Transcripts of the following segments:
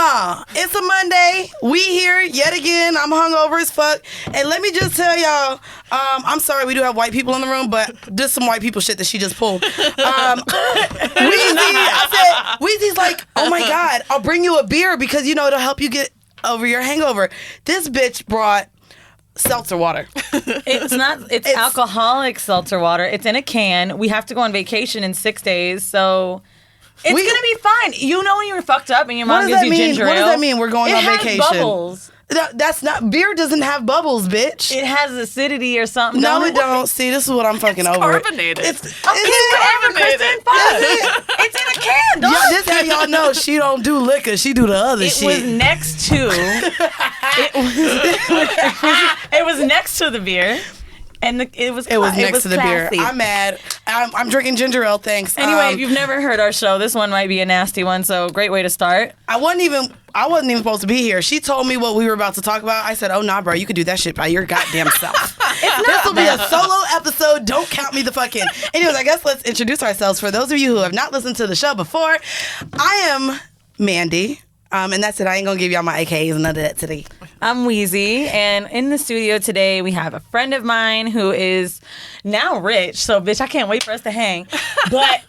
Nah, it's a Monday. We here yet again. I'm hungover as fuck. And let me just tell y'all, I'm sorry we do have white people in the room, but this some white people shit that she just pulled. Weezy's like, oh my God, I'll bring you a beer because, you know, it'll help you get over your hangover. This bitch brought seltzer water. It's alcoholic seltzer water. It's in a can. We have to go on vacation in 6 days, so it's going to be fine. You know when you were fucked up and your mom gives you ginger ale? What does that mean? We're going on vacation. It has bubbles. That's not, beer doesn't have bubbles, bitch. It has acidity or something. No, it don't. See, this is what I'm fucking over. Carbonated. It's carbonated. It's in a can, dog. Yeah, this how y'all know she don't do liquor. She do the other shit. It was next to. It was next to the beer. And it was next to the classy. beer. I'm mad. I'm drinking ginger ale, thanks. Anyway, if you've never heard our show, this one might be a nasty one, so great way to start. I wasn't even supposed to be here. She told me what we were about to talk about. I said, oh, nah, bro, you could do that shit by your goddamn self. This will be a solo episode. Don't count me the fuck in. Anyways, I guess let's introduce ourselves. For those of you who have not listened to the show before, I am Mandii. And that's it. I ain't going to give y'all my AKAs and none of that today. I'm Weezy, and in the studio today we have a friend of mine who is now rich. So, bitch, I can't wait for us to hang. But,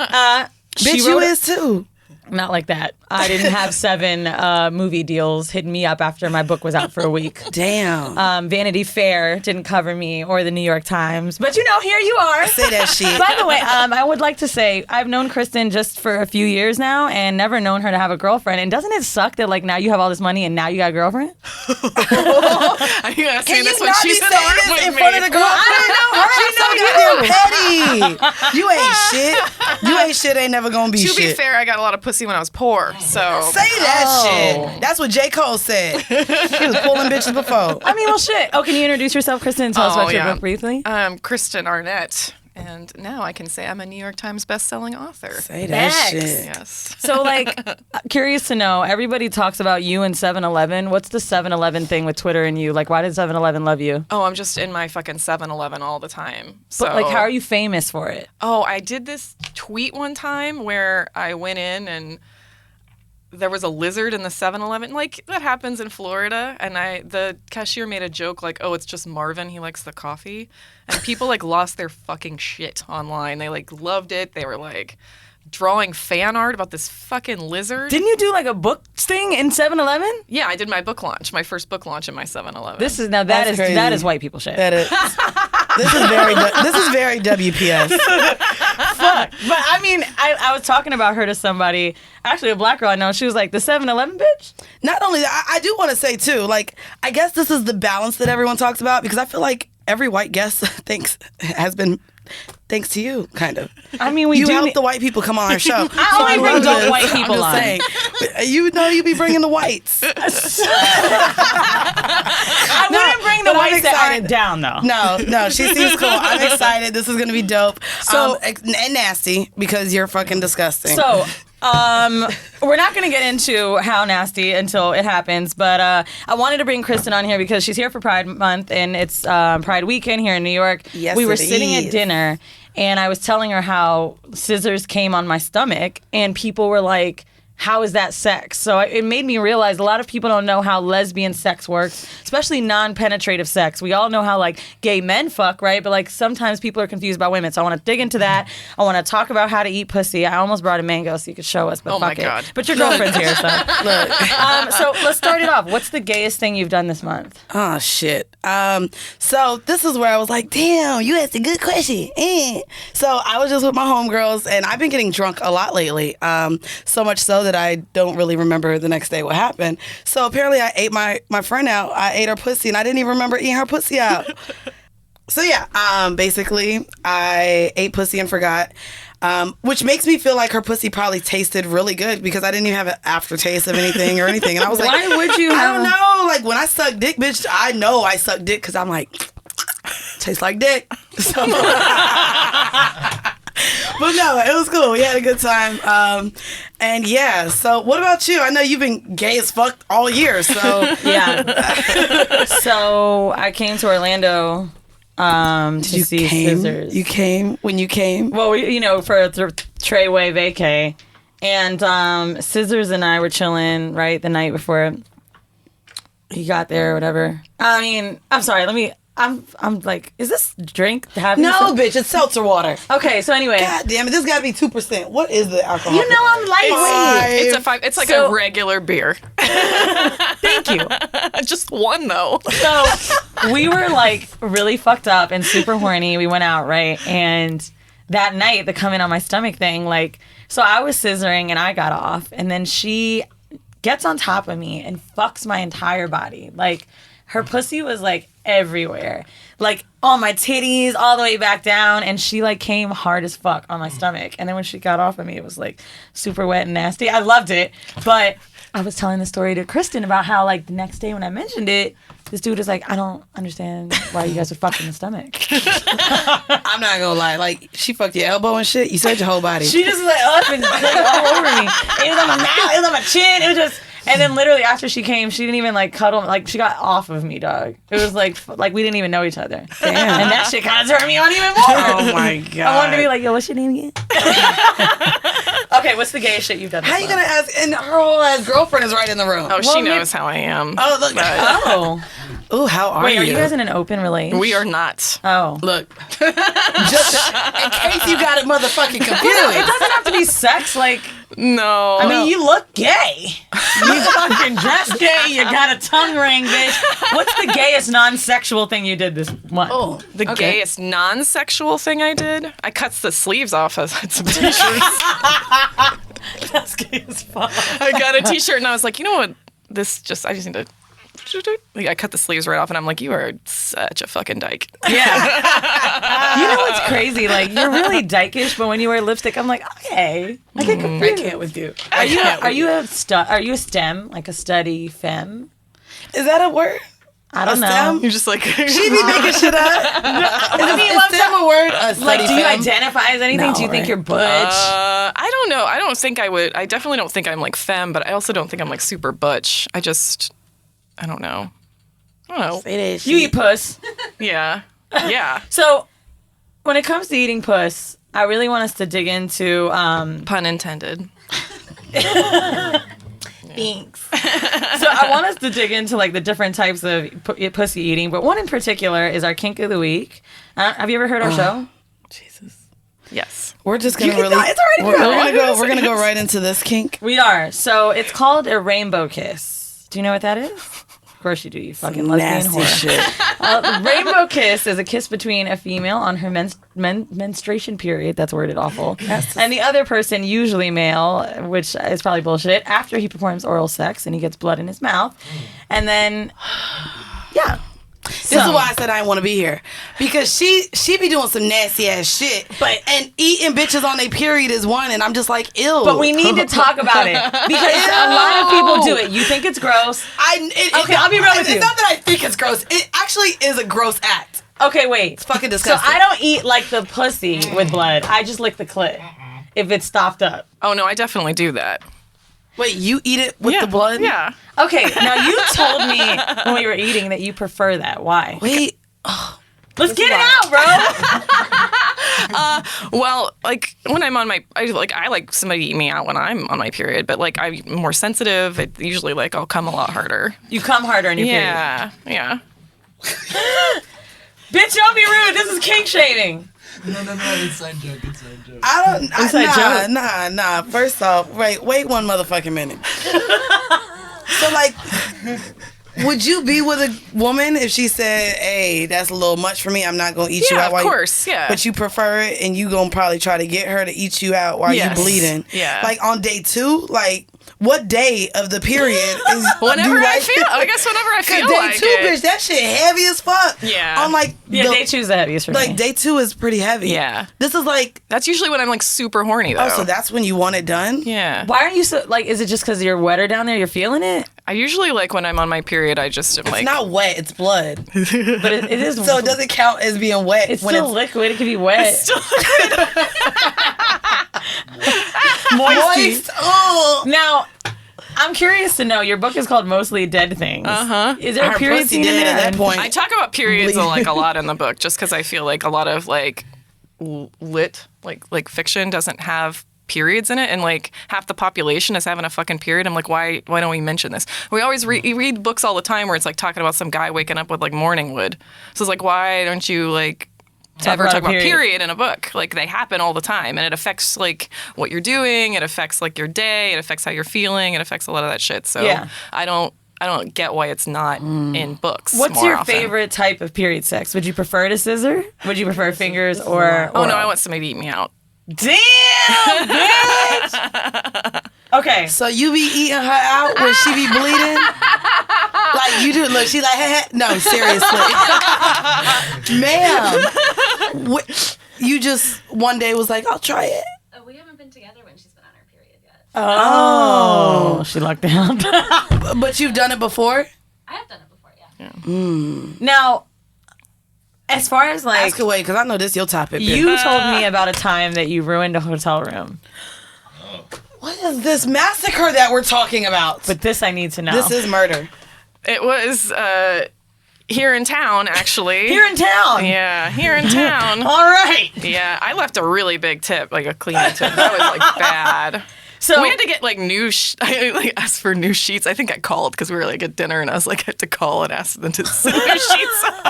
bitch, you is too. Not like that. I didn't have 7 movie deals hitting me up after my book was out for a week. Damn. Vanity Fair didn't cover me, or the New York Times. But, you know, here you are. Say that shit. By the way, I would like to say I've known Kristen just for a few years now and never known her to have a girlfriend. And doesn't it suck that, like, now you have all this money and now you got a girlfriend? Are you going to say this when she's in the room with in me? front of the girl? I don't know. She so goddamn petty. You ain't shit. You ain't shit. Ain't never going to be shit. To be fair, I got a lot of pussy when I was poor, so. Say that shit. That's what J. Cole said. He was pulling bitches before. I mean, well, shit. Oh, can you introduce yourself, Kristen, and tell us about your book briefly? I'm Kristen Arnett, and now I can say I'm a New York Times best-selling author. Say that shit. Yes. So, like, curious to know, everybody talks about you and 7-Eleven. What's the 7-Eleven thing with Twitter and you? Like, why did 7-Eleven love you? Oh, I'm just in my fucking 7-Eleven all the time. So, But, like, how are you famous for it? Oh, I did this tweet one time where I went in and there was a lizard in the 7-Eleven. Like, that happens in Florida. And the cashier made a joke like, oh, it's just Marvin. He likes the coffee. And people, like, lost their fucking shit online. They, like, loved it. They were, like, drawing fan art about this fucking lizard. Didn't you do, like, a book thing in 7-Eleven? Yeah, I did my book launch, my first book launch in my 7-Eleven. That is white people shit. That is. This is very WPS. Fuck. But I mean, I was talking about her to somebody, actually a black girl I know. She was like, the 7-Eleven bitch? Not only that, I do want to say too, like, I guess this is the balance that everyone talks about, because I feel like every white guest has been thanks to you, kind of. I mean, you help the white people come on our show. I only bring dope white people on. Saying, you know you be bringing the whites. I wouldn't bring the whites that aren't down, though. No, she seems cool. I'm excited. This is going to be dope. So, and nasty, because you're fucking disgusting. So, we're not going to get into how nasty until it happens, but I wanted to bring Kristen on here because she's here for Pride Month, and it's Pride Weekend here in New York. Yes, we were sitting at dinner, and I was telling her how scissors came on my stomach, and people were like, how is that sex? So it made me realize a lot of people don't know how lesbian sex works, especially non-penetrative sex. We all know how, like, gay men fuck, right? But, like, sometimes people are confused about women. So I want to dig into that. I want to talk about how to eat pussy. I almost brought a mango so you could show us, but fuck it. God. But your girlfriend's here, so. Look. So let's start it off. What's the gayest thing you've done this month? Oh, shit. So this is where I was like, damn, you asked a good question. So I was just with my homegirls, and I've been getting drunk a lot lately. So much so that I don't really remember the next day what happened. So apparently I ate my friend out. I ate her pussy, and I didn't even remember eating her pussy out. So yeah, basically I ate pussy and forgot. Which makes me feel like her pussy probably tasted really good because I didn't even have an aftertaste of anything or anything. And I was like, why would you I don't know. Like, when I suck dick, bitch, I know I suck dick because I'm like, tastes like dick. So, but no, it was cool. We had a good time. And yeah, so what about you? I know you've been gay as fuck all year, so. Yeah. So I came to Orlando to see Scissors. You came when you came? Well, for a Treyway vacay. And Scissors and I were chilling, right, the night before he got there or whatever. I mean, I'm sorry, I'm like, is this drink having No, some- bitch, it's seltzer water. Okay, so anyway. God damn it, this got to be 2%. What is the alcohol? You know I'm lightweight. It's a 5. It's like a regular beer. Thank you. Just one though. So we were like really fucked up and super horny. We went out, right? And that night, the coming on my stomach thing, like, so I was scissoring and I got off. And then she gets on top of me and fucks my entire body. Like, her pussy was like everywhere. Like on my titties, all the way back down. And she like came hard as fuck on my stomach. And then when she got off of me, it was like super wet and nasty. I loved it. But I was telling the story to Kristen about how like the next day when I mentioned it, this dude is like, I don't understand why you guys are fucking the stomach. I'm not gonna lie, like she fucked your elbow and shit. You said your whole body. She just like up and like, all over me. It was on my mouth, it was on my chin, it was just. And then literally after she came, she didn't even like cuddle. Like she got off of me, dog. It was like we didn't even know each other. Damn. And that shit kind of turned me on even more. Oh my god. I wanted to be like, yo, what's your name again? Okay, what's the gayest shit you've done? How you gonna ask? And her whole ass girlfriend is right in the room. Oh, she knows how I am. Oh, look. Oh. Ooh, how are Wait, you? are you guys in an open relationship? We are not. Oh. Look, just in case you got it motherfucking It confused. doesn't have to be sex, like... No. I mean, you look gay. You fucking dress gay. You got a tongue ring, bitch. What's the gayest non-sexual thing you did this month? Oh, The gayest non-sexual thing I did? I cut the sleeves off of some t-shirts. That's gay as fuck. I got a t-shirt and I was like, you know what? I just need to... Like, I cut the sleeves right off and I'm like, you are such a fucking dyke. Yeah. You know what's crazy? Like, you're really dykish, but when you wear lipstick, I'm like, okay. I can't with you. Are you a STEM, like a study femme? Is that a word? I don't know. STEM? You're just like... She be making shit up. Is STEM a word? Like, do you identify as anything? No, do you think right? you're butch? I don't know. I don't think I would. I definitely don't think I'm like femme, but I also don't think I'm like super butch. I don't know. I don't know. Say that shit. You eat puss. Yeah. Yeah. So, when it comes to eating puss, I really want us to dig into... Pun intended. Thanks. So I want us to dig into like the different types of pussy eating, but one in particular is our kink of the week. Have you ever heard our show? Jesus. Yes. We're just gonna You can really. go- it's already We're gonna go right into this kink. We are. So it's called a rainbow kiss. Do you know what that is? Of course you do. You fucking lesbian Nasty whore. shit. Rainbow kiss is a kiss between a female on her menstruation period. That's worded awful. And the other person, usually male, which is probably bullshit, after he performs oral sex and he gets blood in his mouth. And then, yeah. This is why I said I didn't want to be here, because she be doing some nasty ass shit, and eating bitches on their period is one, and I'm just like, ew. But we need to talk about it because a lot of people do it. You think it's gross. Okay, I'll be real with you. It's not that I think it's gross. It actually is a gross act. Okay, wait. It's fucking disgusting. So I don't eat like the pussy with blood. I just lick the clit if it's stopped up. Oh, no, I definitely do that. Wait, you eat it with the blood? Yeah. Okay, now you told me when we were eating that you prefer that. Why? Wait. Let's get it out, bro. Well, like when I'm on I like somebody to eat me out when I'm on my period, but like I'm more sensitive. It usually like I'll come a lot harder. You come harder in your period. Yeah. Yeah. Bitch, don't be rude. This is kink shaming. No, inside joke. Nah. First off, wait one motherfucking minute. So, like, would you be with a woman if she said, hey, that's a little much for me, I'm not going to eat you out? Yeah, of course, yeah. But you prefer it, and you going to probably try to get her to eat you out while you bleeding. Yeah. Like, on day 2, like, what day of the period is... Whenever I feel day like 2, it. bitch, that shit heavy as fuck. Yeah. On, like... Day 2 is the heaviest for me. Like, day 2 is pretty heavy. Yeah. This is like... That's usually when I'm like super horny though. Oh, so that's when you want it done? Yeah. Why aren't you so, like, is it just because you're wetter down there, you're feeling it? I usually like when I'm on my period, I just am like... It's not wet, it's blood. But it is. So it doesn't count as being wet. It's when still liquid. It can be wet. It's still moist. Oh. Now, I'm curious to know, your book is called Mostly Dead Things. Uh-huh. Is there a Her period pussy scene in dead there? at that point. I talk about periods like a lot in the book just because I feel like a lot of like lit like fiction doesn't have periods in it, and like half the population is having a fucking period. I'm like, why don't we mention this? We always read books all the time where it's like talking about some guy waking up with like morning wood. So it's like, why don't you like ever talk about period in a book? Like, they happen all the time, and it affects like what you're doing, it affects like your day, it affects how you're feeling, it affects a lot of that shit. So I don't get why it's not in books. What's your favorite type of period sex? Would you prefer to scissor? Would you prefer fingers or Oh no, I want somebody to eat me out. Damn, bitch! Okay. So you be eating her out when she be bleeding? Like, you do, look, she like, hey. No, seriously. Ma'am. You just one day was like, I'll try it. We haven't been together when she's been on her period yet. Oh. She locked down. But you've done it before? I have done it before, yeah. Now, as far as like... Ask away, because I know this your topic. You told me about a time that you ruined a hotel room. What is this massacre that we're talking about? But this I need to know. This is murder. It was here in town, actually. Here in town? Yeah, here in town. All right. Yeah, I left a really big tip, like a cleaning tip. That was like bad. So we had to get like I like asked for new sheets. I think I called because we were like at dinner, and I was like, I had to call and ask them to send new sheets up.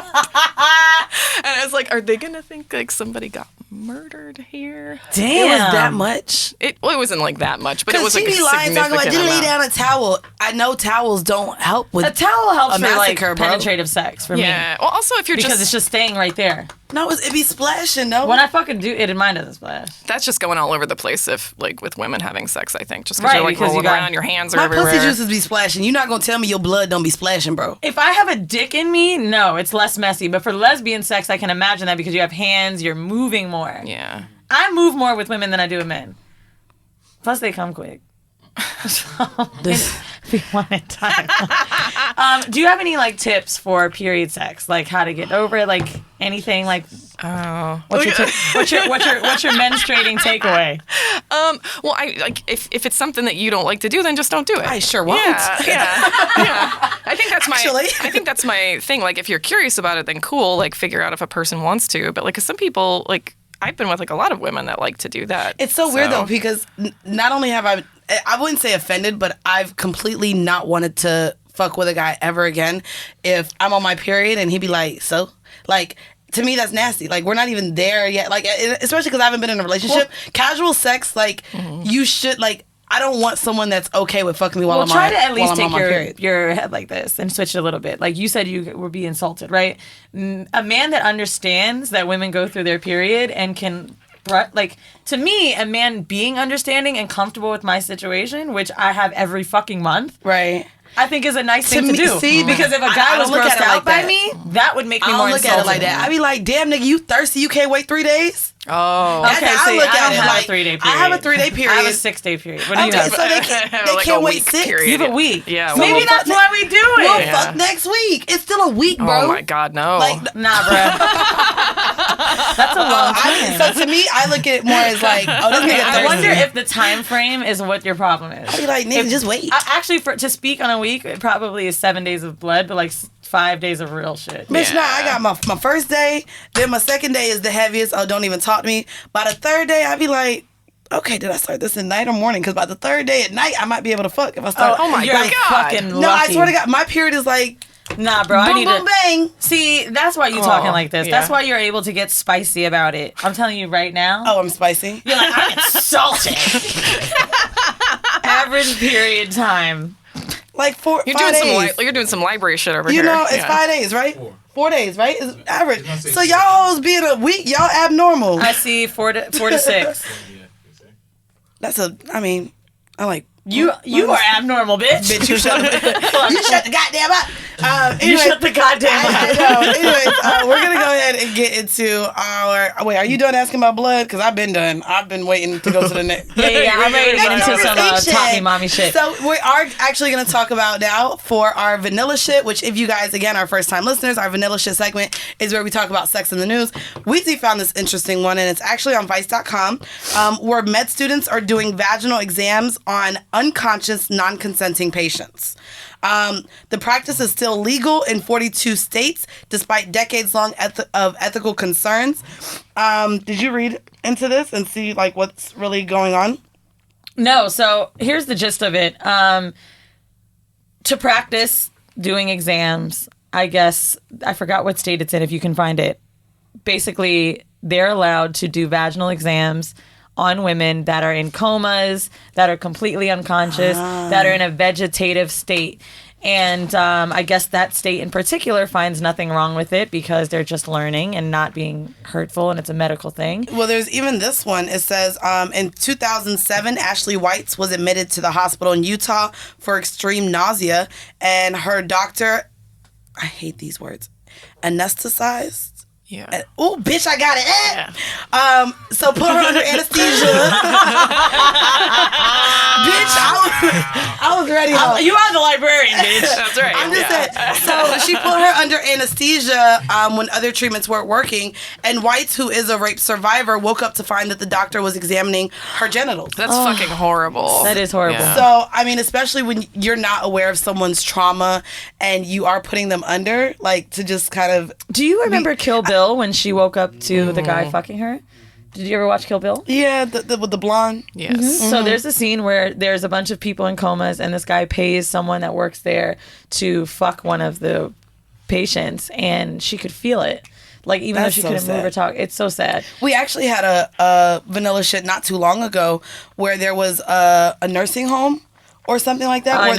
And I was like, are they gonna think like somebody got murdered here? Damn. It was that much? It wasn't like that much, but it was like a significant talking about, didn't lay down a towel. I know towels don't help with a towel helps a for like massacre, bro. penetrative sex for me. Yeah. Well, also if you're because it's just staying right there. No, it be splashing, no? When I fucking do it, mine doesn't splash. That's just going all over the place if, like, with women having sex, I think. Just because you're, like, rolling around, your hands are everywhere. My pussy juices be splashing. You're not going to tell me your blood don't be splashing, bro. If I have a dick in me, no, it's less messy. But for lesbian sex, I can imagine that because you have hands, you're moving more. Yeah. I move more with women than I do with men. Plus, they come quick. Be one at a time. Do you have any like tips for period sex, like how to get over it, like anything, like what's your menstruating takeaway? Well, I like if it's something that you don't like to do, then just don't do it. I sure won't. Yeah. I think that's my thing. Like, if you're curious about it, then cool. Like, figure out if a person wants to. But like, 'cause some people, like, I've been with like a lot of women that like to do that. It's so weird though, because not only have I wouldn't say offended, but I've completely not wanted to fuck with a guy ever again if I'm on my period and he'd be like, so? Like, to me, that's nasty. Like, we're not even there yet. Like, especially because I haven't been in a relationship. Well, casual sex, like, you should, like, I don't want someone that's okay with fucking me while I'm on my period. Well, try to at least take your head like this and switch it a little bit. Like, you said you would be insulted, right? A man that understands that women go through their period and can... Like, to me, a man being understanding and comfortable with my situation, which I have every fucking month, right? I think is a nice thing to do. See, because if a guy was grossed out by me, that would make me more insulted. I don't look at it like that. I'd be like, damn, nigga, you thirsty? You can't wait 3 days? Oh, okay. I don't have a 3-day period. I have a 3-day period. I have a 6-day period. What do you have? So they can't wait 6. You have a week. Yeah. Maybe that's why we do it. Well, fuck next week. It's still a week, bro. Oh my God, no. Like, nah, bro. That's a long time. So to me, I look at it more as like, oh, this nigga thirsty. I wonder if the time frame is what your problem is. I'd be like, nigga, just wait. Actually, to speak on a week, it probably is 7 days of blood, but like 5 days of real shit. Bitch, nah, I got my first day, then my second day is the heaviest. Oh, don't even talk to me. By the third day, I'd be like, okay, did I start this at night or morning? Because by the third day at night, I might be able to fuck if I start. Oh my God. Fucking lucky. No, I swear to God, my period is like, nah, bro, boom, I need boom, bang. See, that's why you talking like this. Yeah. That's why you're able to get spicy about it. I'm telling you right now. Oh, I'm spicy? You're like, I'm insulted. Average period time. Like 5 days. You're doing some library shit over here. You know, it's 5 days, right? 4 days, right? It's average. So y'all hoes being a week, y'all abnormal. I see 4 to 6. I like... You are abnormal, bitch. Bitch, you shut the goddamn up. You shut the goddamn up. Anyways, we're going to go ahead and get into our... Wait, are you done asking about blood? Because I've been done. I've been waiting to go to the next... Yeah, I'm ready to get into some talky mommy shit. So we are actually going to talk about now for our vanilla shit, which if you guys, again, are first-time listeners, our vanilla shit segment is where we talk about sex in the news. Weezy found this interesting one, and it's actually on Vice.com, where med students are doing vaginal exams on unconscious, non-consenting patients. The practice is still legal in 42 states, despite decades-long of ethical concerns. Did you read into this and see like what's really going on? No, so here's the gist of it. To practice doing exams, I guess, I forgot what state it's in if you can find it. Basically, they're allowed to do vaginal exams on women that are in comas, that are completely unconscious, that are in a vegetative state. And I guess that state in particular finds nothing wrong with it because they're just learning and not being hurtful, and it's a medical thing. Well, there's even this one. It says, in 2007, Ashley Whites was admitted to the hospital in Utah for extreme nausea, and her doctor, I hate these words, anesthetized. Yeah. Oh, bitch, I got it. Yeah. So put her under anesthesia. Bitch, I was ready. You are the librarian, bitch. That's right. I'm just saying. So she put her under anesthesia when other treatments weren't working. And Whites, who is a rape survivor, woke up to find that the doctor was examining her genitals. That's fucking horrible. That is horrible. Yeah. So, I mean, especially when you're not aware of someone's trauma and you are putting them under, like, to just kind of... Do you remember Kill Bill when she woke up to the guy fucking her? Did you ever watch Kill Bill? Yeah, with the blonde. Yes. Mm-hmm. So there's a scene where there's a bunch of people in comas and this guy pays someone that works there to fuck one of the patients, and she could feel it. Like, even That's though she so couldn't move sad. or talk. It's so sad. We actually had a vanilla shit not too long ago where there was a nursing home or something like that. I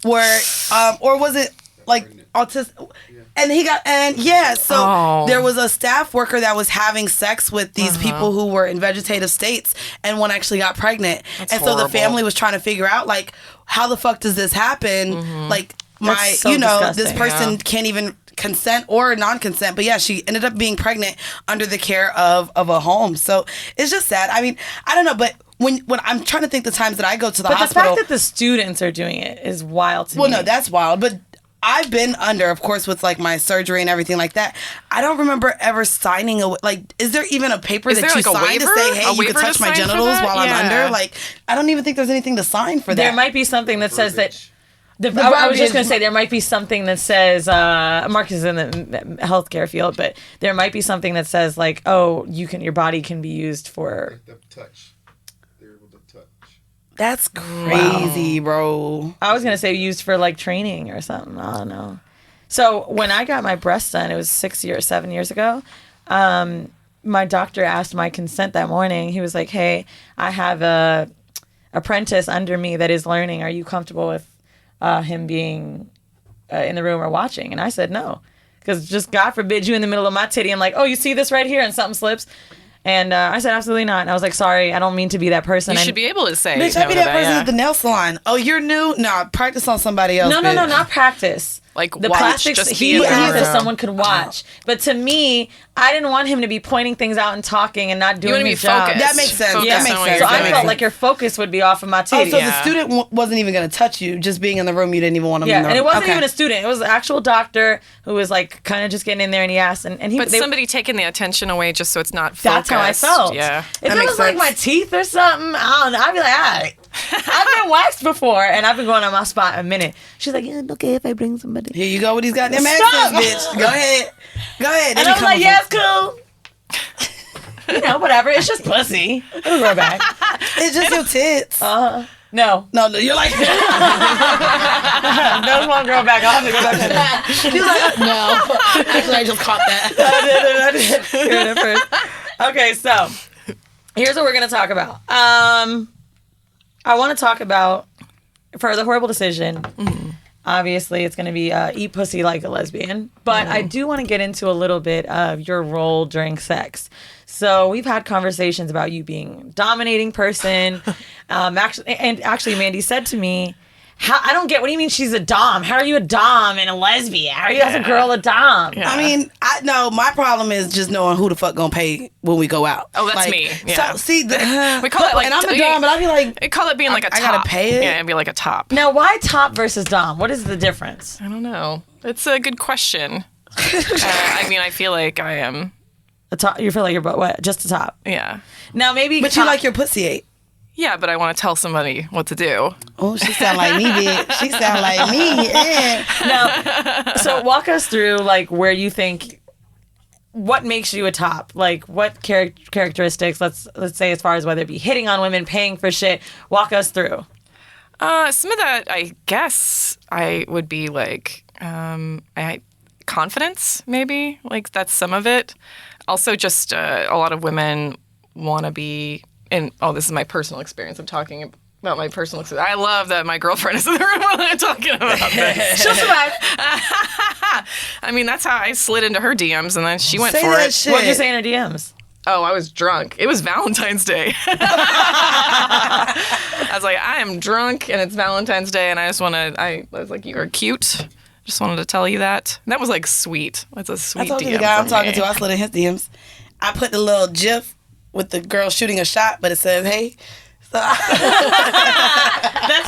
Where know. or was it like autistic? And so there was a staff worker that was having sex with these people who were in vegetative states, and one actually got pregnant. That's and so the horrible. family was trying to figure out, like, how the fuck does this happen? Like, That's so this disgusting. person can't even consent or non-consent, but yeah, she ended up being pregnant under the care of a home. So it's just sad. I mean, I don't know, but when I'm trying to think the times that I go to the But hospital, the fact that the students are doing it is wild to me. well, no, that's wild. But I've been under, of course, with like my surgery and everything like that. I don't remember ever signing a is there even a paper Is that there, you like, a sign to waiver? say, A hey, you waiver can to touch my sign for genitals that? while I'm Yeah. under? Like, I don't even think there's anything to sign for that. There might be something that says that. I was just going to say there might be something that says Mark is in the healthcare field, but there might be something that says like, oh, your body can be used for. The touch. They're able to touch. That's crazy, bro. I was going to say used for like training or something. I don't know. So when I got my breast done, it was 7 years ago. My doctor asked my consent that morning. He was like, "Hey, I have a apprentice under me that is learning. Are you comfortable with him being in the room or watching?" And I said no, because just God forbid you in the middle of my titty. I'm like, "Oh, you see this right here?" And something slips. And I said, absolutely not. And I was like, sorry, I don't mean to be that person. You should be able to say Bitch, no I be to that person yeah. at the nail salon. Oh, you're new? No, practice on somebody else. No, bitch. not practice. Like, the watch, plastics just he be used there. that someone could watch. But to me, I didn't want him to be pointing things out and talking and not doing wanna be his job. focused. That makes sense. Focus That on makes what sense. you're So I doing. felt like your focus would be off of my Oh, titty. so Yeah. the student wasn't even going to touch you. Just being in the room, you didn't even want him. Yeah, in the and it room. wasn't Okay. even a student. It was an actual doctor who was like kind of just getting in there, and he asked, and he. But somebody taking the attention away just so it's not focused. That's how I felt. Yeah. If That it makes was like sense. my teeth or something, I don't know. I'd be like, all right. I've been waxed before, and I've been going on my spot a minute. She's like, yeah, okay if I bring somebody. Here you go with these goddamn Stop. accents, bitch. Go ahead. Go ahead. And I was like, yeah, it's cool. You know, whatever. It's just pussy. It'll grow back. It's just your tits. No. No, you're like, Those won't grow back. I'll have to go back to that. she's like, no. Actually, I just caught that. I did. Hear it first. Okay, so here's what we're going to talk about. I want to talk about, for the horrible decision, obviously it's going to be eat pussy like a lesbian, but I do want to get into a little bit of your role during sex. So we've had conversations about you being a dominating person. Actually, Mandii said to me, I don't get, what do you mean she's a dom? How are you a dom and a lesbian? How are you as a girl a dom? Yeah. I mean, no, my problem is just knowing who the fuck gonna pay when we go out. Oh, that's me. Yeah. So, see, We call it like and I'm a dom, but I be like, I call it being like a I top. gotta pay it? Yeah, it'd be like a top. Now, why top versus dom? What is the difference? I don't know. It's a good question. I mean, I feel like I am. A top, you feel like you're what? Just a top. Yeah. Now, maybe but you like your pussy ate. Yeah, but I want to tell somebody what to do. Oh, she sound like me, bitch. She sound like me. Yeah. Now, so walk us through like where you think what makes you a top? Like, what characteristics? Let's say, as far as whether it be hitting on women, paying for shit. Walk us through. Some of that, I guess, I would be like confidence, maybe. Like, that's some of it. Also, just a lot of women want to be, and this is my personal experience. I'm talking about my personal experience. I love that my girlfriend is in the room when I'm talking about this. She'll survive. I mean, that's how I slid into her DMs, and then she went Say for that it. shit. What'd you say in her DMs? Oh, I was drunk. It was Valentine's Day. I was like, I am drunk, and it's Valentine's Day, and I was like, you are cute. Just wanted to tell you that. And that was like sweet. That's a sweet I told DM you the guy I'm from talking me. to, I slid in his DMs. I put the little gif with the girl shooting a shot, but it says, hey. So, That's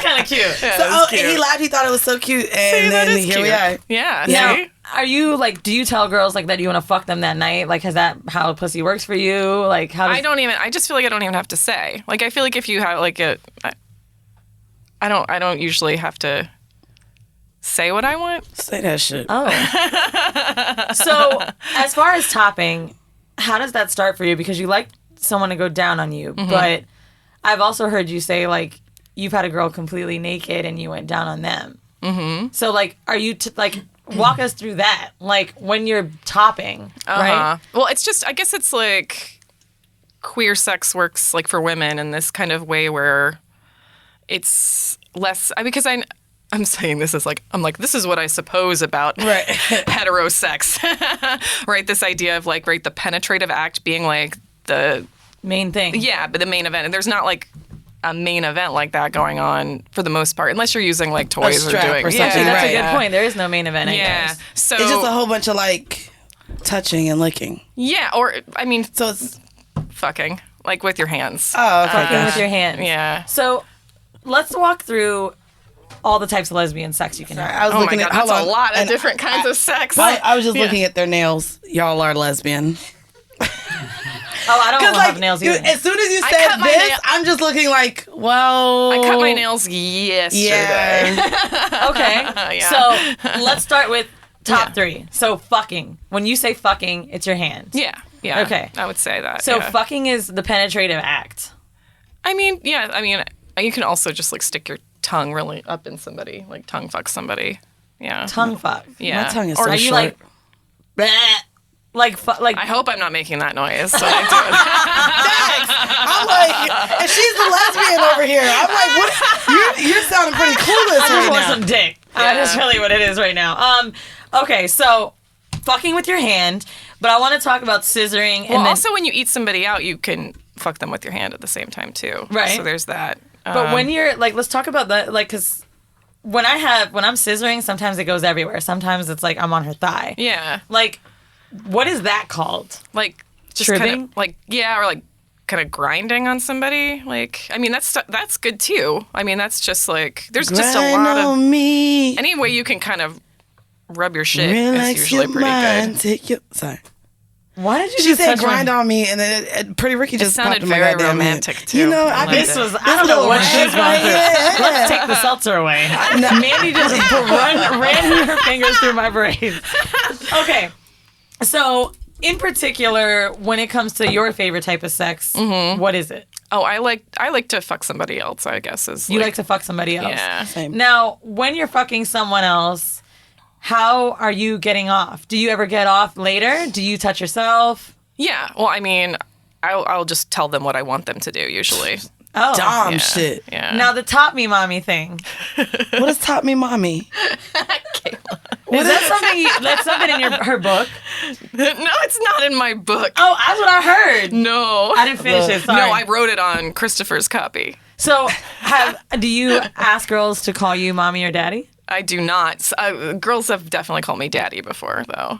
kind of cute. Yeah, so it was cute. he laughed. He thought it was so cute, and See, that then is here cute. we are. Yeah. Now, See? are you like? Do you tell girls like that you want to fuck them that night? Like, is that how pussy works for you? Like, how? Does... I just feel like I don't even have to say. Like, I feel like if you have like I don't usually have to say what I want. Say that shit. Oh. So, as far as topping, how does that start for you? Because you like someone to go down on you, but I've also heard you say, like, you've had a girl completely naked and you went down on them. Mm-hmm. So, like, are you, walk us through that. Like, when you're topping, right? Well, it's just, I guess it's like queer sex works, like, for women in this kind of way where it's less, because I'm saying this is like, this is what I suppose about hetero sex, right? This idea of like, right, the penetrative act being like the Main thing. Yeah, but the main event. And there's not like a main event like that going on for the most part, unless you're using like toys strap or doing or something, That's right. a good point. There is no main event, I Yeah. guess. So It's just a whole bunch of like touching and licking. yeah, or I mean, So it's fucking like with your hands. oh, okay. Fucking with your hands. Yeah. So, let's walk through all the types of lesbian sex you can have. I was Oh my looking god, at that's hold a on. lot of And different kinds of sex. I was just looking at their nails. Y'all are lesbian. Oh, I don't Because have nails either. as soon as you I said cut my this, nail- I'm just looking like, well, I cut my nails yesterday. Yeah. Okay. Yeah. So let's start with top three. So fucking. When you say fucking, it's your hand. Yeah. Yeah. Okay. I would say that. So yeah. fucking is the penetrative act. I mean, yeah. I mean, you can also just like stick your tongue really up in somebody, like tongue fuck somebody. Yeah. Tongue fuck. Yeah. My tongue is Or so Are you short. like, bleh, like I hope I'm not making that noise when I do it. I'm like, and she's the lesbian over here. I'm like, what? You're sounding pretty clueless I just right want now. some dick. That's really what it is right now. Okay, so fucking with your hand, but I want to talk about scissoring and Well, then. also when you eat somebody out, you can fuck them with your hand at the same time too. Right. So there's that. But when you're like, let's talk about that, like, because when I'm scissoring, sometimes it goes everywhere. Sometimes it's like I'm on her thigh. yeah, Like, what is that called? like just Trimming? kind of like or like kind of grinding on somebody. Like I mean that's good too. I mean that's just like there's just a Grind lot of on me. any way you can kind of rub your shit Relax is usually your pretty mind. good. Take your sorry. Why did you She just said touch my- grind on me, and then Pretty Ricky just sounded popped in my very goddamn romantic, head. too. You know, I I liked just it. This was, I don't know what she's going through. Yeah. Let's take the seltzer away. Mandii just ran her fingers through my braids. Okay. So, in particular, when it comes to your favorite type of sex, what is it? Oh, I like to fuck somebody else. I guess is You like to fuck somebody else. yeah. Same. Now, when you're fucking someone else, how are you getting off? Do you ever get off later? Do you touch yourself? Yeah. Well, I mean, I'll just tell them what I want them to do usually. Oh. Dom Yeah. shit. Yeah. Now, the top me mommy thing. What is Top Me Mommy? Is that something that's something in her book? No, it's not in my book. Oh, that's what I heard. No. I didn't finish it. Sorry. No, I wrote it on Christopher's copy. So, do you ask girls to call you mommy or daddy? I do not. Girls have definitely called me daddy before, though.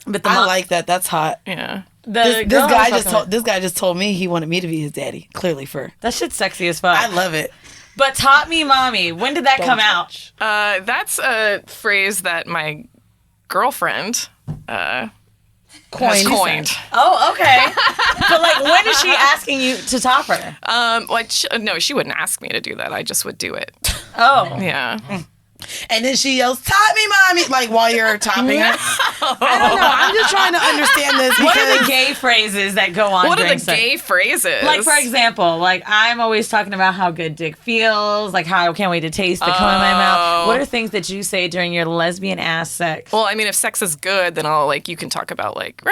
But the I like that. That's hot. Yeah. the This girl I guy was just fucking with- this guy just told me he wanted me to be his daddy. Clearly, for that shit's sexy as fuck. I love it. But top me mommy. When did that come out? That's a phrase that my girlfriend coined. Oh, okay. But like, when is she asking you to top her? No, she wouldn't ask me to do that. I just would do it. Oh, Yeah. And then she yells, "Top me, mommy!" Like while you're topping her. I don't know. I'm just trying to understand this. What are the because- gay phrases that go on What are during the sex? gay phrases? Like, for example, like, I'm always talking about how good dick feels, like how I can't wait to taste the cum in my mouth. What are things that you say during your lesbian ass sex? Well, I mean, if sex is good, then I'll you can talk about like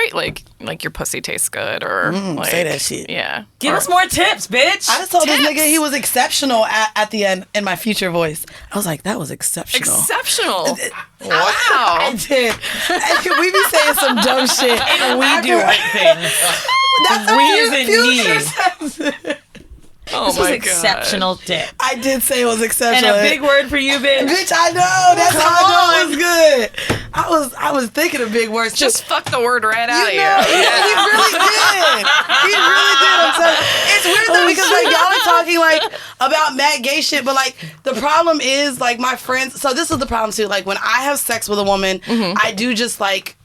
your pussy tastes good or like, say that shit. Yeah. Give us more tips, bitch. I just told this nigga he was exceptional at the end in my future voice. I was like, that was exceptional. Exceptional. I Wow. did. And we be saying some dumb shit. We do right things. That's a future sense. Oh This was my exceptional dick. I did say it was And exceptional. a big word for you, bitch. Bitch, I know. That's how I know it was good. I was thinking of big words. Just fuck the word right out of you you. know, he really did. He really did. I'm sorry. It's weird though because like y'all are talking like about mad gay shit, but like the problem is like my friends. So this is the problem too. Like when I have sex with a woman, I do just like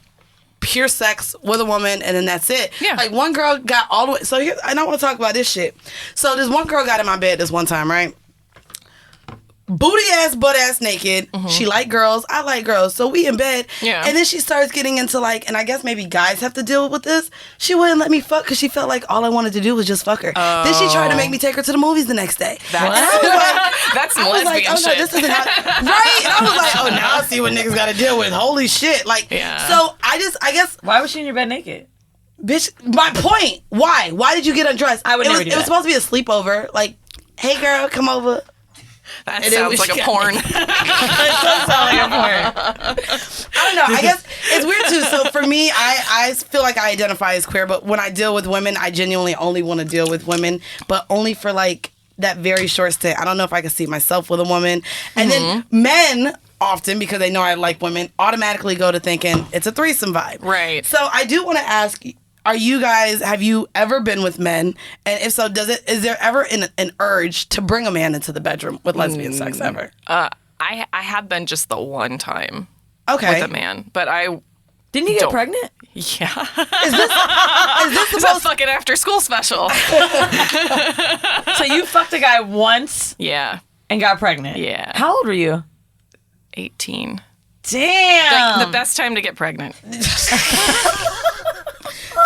pure sex with a woman and then that's it. Yeah. Like one girl got all the way. So here, and I want to talk about this shit. So this one girl got in my bed this one time, right? Booty ass, butt ass naked. She like girls. I like girls. So we in bed. Yeah. And then she starts getting into like, and I guess maybe guys have to deal with this. She wouldn't let me fuck because she felt like all I wanted to do was just fuck her. Then she tried to make me take her to the movies the next day. And I was like, That's some I was like, lesbian oh no, shit. this isn't how, right? And I was like, oh, now I see what niggas got to deal with. Holy shit! Like, Yeah. so I guess, Why was she in your bed naked? bitch. My point. Why? Why did you get undressed? I would it never was, do It was that. supposed to be a sleepover. Like, hey girl, come over. That And then sounds we like a got- porn. I don't know. I guess it's weird too. So for me, I feel like I identify as queer, but when I deal with women, I genuinely only want to deal with women, but only for like that very short stint. I don't know if I can see myself with a woman. And then men often, because they know I like women, automatically go to thinking it's a threesome vibe. Right. So I do want to ask, have you ever been with men? And if so, is there ever an urge to bring a man into the bedroom with lesbian sex ever? I have been just the one time Okay. with a man, but I Didn't you get Don't. pregnant? Is yeah. this It's a supposed fucking after school special. So you fucked a guy once Yeah. and got pregnant. Yeah. How old were you? 18. Damn. The best time to get pregnant.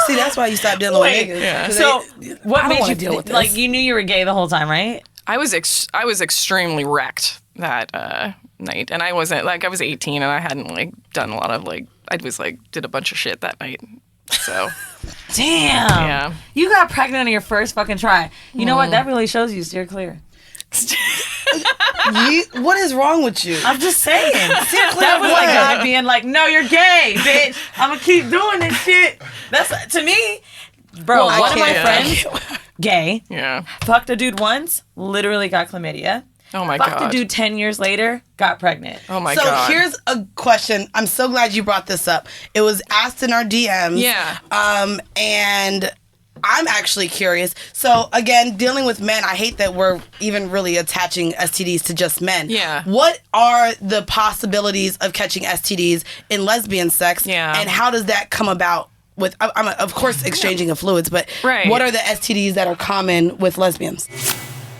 See, that's why you stopped dealing Wait, with niggas. yeah. 'Cause So they- what I don't made wanna you deal with this. like? You knew you were gay the whole time, right? I was extremely wrecked that night, and I wasn't I was 18 and I hadn't done a lot of I was did a bunch of shit that night. So Damn. Yeah. You got pregnant on your first fucking try. You know what? That really shows you steer clear. What is wrong with you? I'm just saying. Clear That was what? like God being like, "No, you're gay, bitch. I'm gonna keep doing this shit." That's to me, bro. Well, I one of my can't. friends, gay, yeah. fucked a dude once, literally got chlamydia. Oh my Fucked god. a dude 10 years later, got pregnant. Oh my So god. here's a question. I'm so glad you brought this up. It was asked in our DMs. Yeah. And I'm actually curious. So again, dealing with men, I hate that we're even really attaching STDs to just men. Yeah. What are the possibilities of catching STDs in lesbian sex? Yeah. And how does that come about? With I'm of course exchanging of fluids, but Right. what are the STDs that are common with lesbians?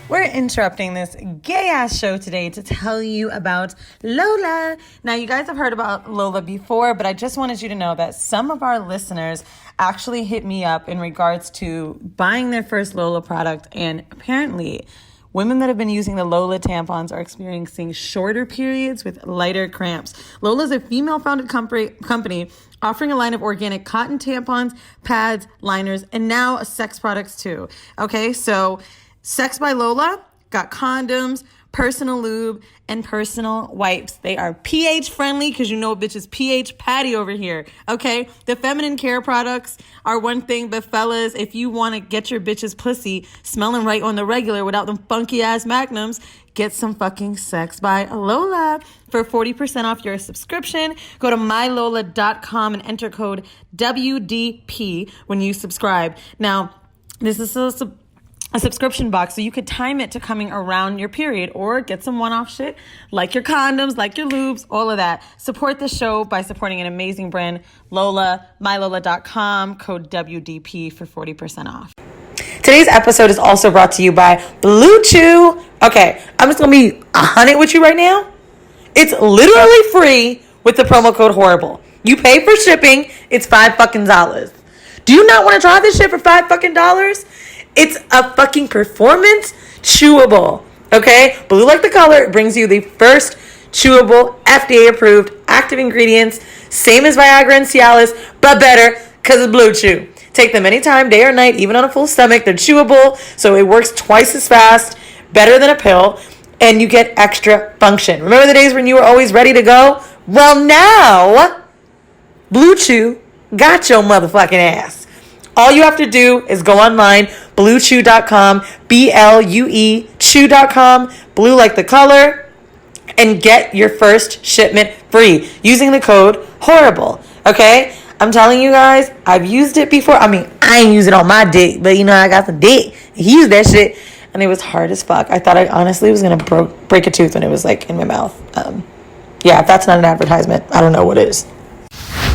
We're interrupting this gay ass show today to tell you about Lola. Now, you guys have heard about Lola before, but I just wanted you to know that some of our listeners actually hit me up in regards to buying their first Lola product, and apparently women that have been using the Lola tampons are experiencing shorter periods with lighter cramps. Lola is a female-founded company offering a line of organic cotton tampons, pads, liners, and now sex products too. Okay, so Sex by Lola got condoms, personal lube, and personal wipes. They are pH friendly because you know bitch is pH patty over here. Okay, the feminine care products are one thing, but fellas, if you want to get your bitch's pussy smelling right on the regular without them funky ass magnums, get some fucking Sex by Lola. For 40% off your subscription, go to mylola.com and enter code WDP when you subscribe. Now, this is a subscription box, so you could time it to coming around your period or get some one-off shit like your condoms, like your lubes, all of that. Support the show by supporting an amazing brand, Lola, mylola.com, code WDP for 40% off. Today's episode is also brought to you by Blue Chew. Okay, I'm just gonna be 100 with you right now. It's literally free with the promo code Whoreible. You pay for shipping. It's $5. Do you not want to try this shit for $5? It's a fucking performance chewable. Okay? Blue like the color. It brings you the first chewable, FDA approved, active ingredients. Same as Viagra and Cialis, but better because it's Blue Chew. Take them anytime, day or night, even on a full stomach. They're chewable, so it works twice as fast, better than a pill, and you get extra function. Remember the days when you were always ready to go? Well, now, Blue Chew got your motherfucking ass. All you have to do is go online, bluechew.com, BLUE, chew.com, blue like the color, and get your first shipment free using the code Whoreible. Okay? I'm telling you guys, I've used it before. I mean, I ain't use it on my dick, but you know, I got some dick. He used that shit, and it was hard as fuck. I thought I honestly was going to break a tooth when it was like in my mouth. Yeah, if that's not an advertisement, I don't know what is.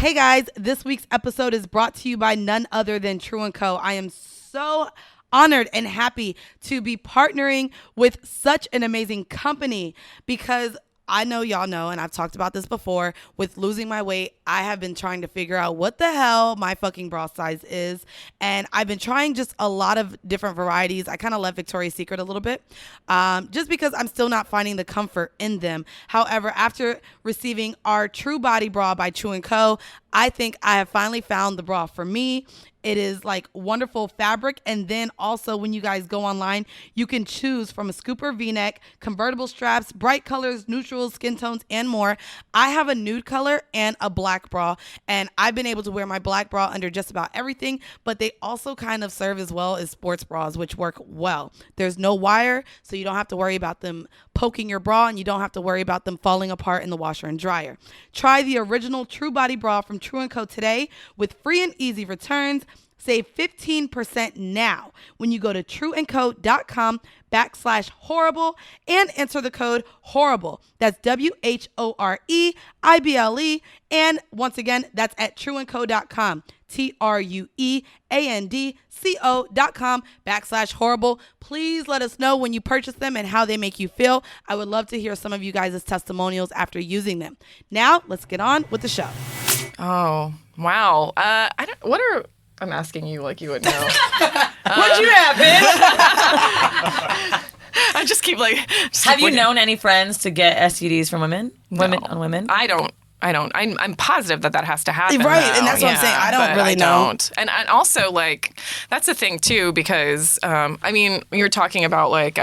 Hey guys, this week's episode is brought to you by none other than True&Co. I am so honored and happy to be partnering with such an amazing company because I know y'all know, and I've talked about this before, with losing my weight, I have been trying to figure out what the hell my fucking bra size is. And I've been trying just a lot of different varieties. I kind of left Victoria's Secret a little bit, just because I'm still not finding the comfort in them. However, after receiving our True Body Bra by True&Co, I think I have finally found the bra for me. It is like wonderful fabric. And then also when you guys go online, you can choose from a scooper V-neck, convertible straps, bright colors, neutrals, skin tones, and more. I have a nude color and a black bra, and I've been able to wear my black bra under just about everything, but they also kind of serve as well as sports bras, which work well. There's no wire, so you don't have to worry about them poking your bra, and you don't have to worry about them falling apart in the washer and dryer. Try the original True Body Bra from True&Co today with free and easy returns. Save 15% now when you go to trueandco.com/Whoreible and enter the code Whoreible. That's WHOREIBLE. And once again, that's at trueandco.com. TRUEANDCO.com/Whoreible. Please let us know when you purchase them and how they make you feel. I would love to hear some of you guys' testimonials after using them. Now, let's get on with the show. Oh, wow. I'm asking you like you would know. What'd you have, bitch? I just keep like. Have you known any friends to get STDs from women? Women on women? I don't. I'm positive that has to happen. Right, though. and that's what I'm saying. I don't really know. Don't. And also, like, that's the thing, too, because, I mean, you're talking about, like,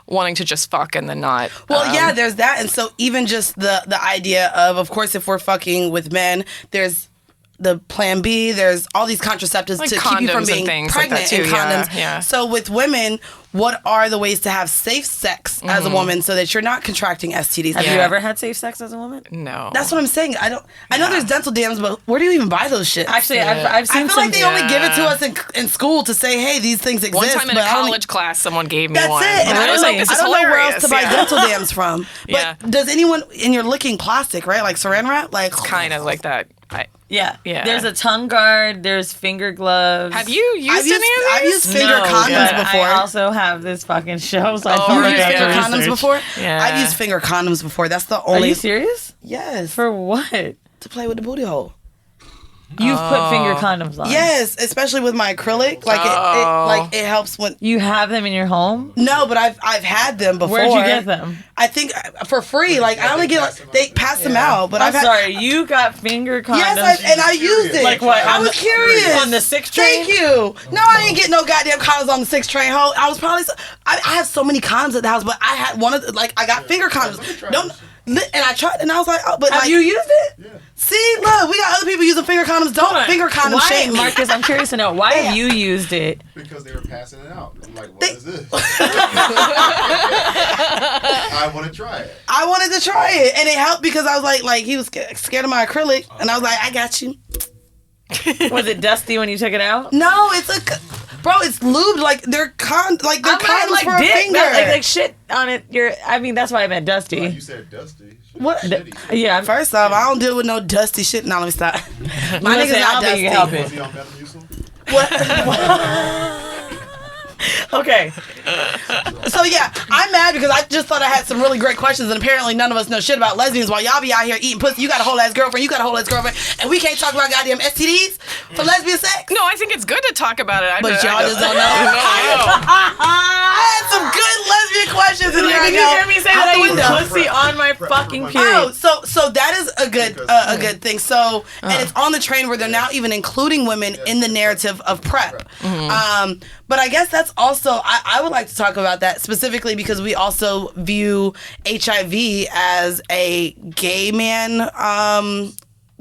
wanting to just fuck and then not. Well, yeah, there's that. And so even just the idea of course, if we're fucking with men, there's the plan B, there's all these contraceptives like to keep you from being pregnant like that too. and condoms. Yeah. So with women, what are the ways to have safe sex as a woman so that you're not contracting STDs? Have you ever had safe sex as a woman? No. That's what I'm saying. I know there's dental dams, but where do you even buy those shit? Actually, I've seen I feel like they only give it to us in school to say, hey, these things exist. One time in a college class, someone gave me That's one. it. And I don't know where else to buy dental dams from. But does anyone, and you're licking plastic, right? Like saran wrap? Like kind of like that. Yeah. There's a tongue guard. There's finger gloves. Have you used any of these? I've used finger condoms before. I also have this fucking show. So I You've used finger condoms before? Yeah. I've used finger condoms before. That's the only. Are you serious? Yes. For what? To play with the booty hole. You've put finger condoms on. Yes, especially with my acrylic. Like it helps when you have them in your home. No, but I've had them before. Where'd you get them? I think for free. Like I only get they pass them out. But I'm sorry, you got finger condoms. Yes, and I used it. Like what? I was curious on the 6 train. Thank you. No, I didn't get no goddamn condoms on the 6 train. I was probably. I have so many condoms at the house, but I had one of the, I got finger condoms. And I tried, and I was like, oh, but have you used it? Yeah. See, look, we got other people using finger condoms. Don't finger condom shame me. Marcus, I'm curious to know, why have you used it? Because they were passing it out. I'm like, what is this? I want to try it. I wanted to try it, and it helped because I was like he was scared of my acrylic, and I was like, I got you. Was it dusty when you took it out? No, it's it's lubed like they're condoms for a finger. Like shit on it. That's why I meant dusty. You said dusty. What? Yeah. First off, I don't deal with no dusty shit. Now let me stop. My nigga's not dusty. Was he on Metamucil? What? Okay. So yeah, I'm mad because I just thought I had some really great questions, and apparently none of us know shit about lesbians. While y'all be out here eating pussy, you got a whole ass girlfriend, you got a whole ass girlfriend, and we can't talk about goddamn STDs for lesbian sex. No, I think it's good to talk about it. But y'all just don't know. I had some good lesbian questions in here. Did you hear me say that I eat pussy on my fucking period? Oh, so that is a good thing. So, and it's on the train where they're now even including women in the narrative of PrEP. But I guess that's also, I would like to talk about that specifically because we also view HIV as a gay man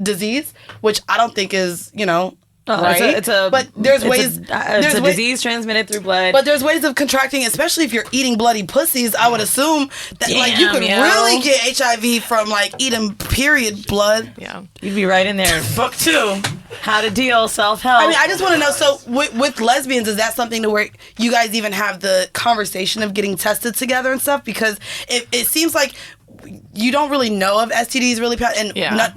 disease, which I don't think is, right? But there's ways. It's a disease transmitted through blood. But there's ways of contracting, especially if you're eating bloody pussies. I would assume that you could really get HIV from eating period blood. Yeah, you'd be right in there. Book 2, How to Deal, Self-Help. I mean, I just want to know. So with lesbians, is that something to where you guys even have the conversation of getting tested together and stuff? Because it seems like you don't really know if STDs really pass, and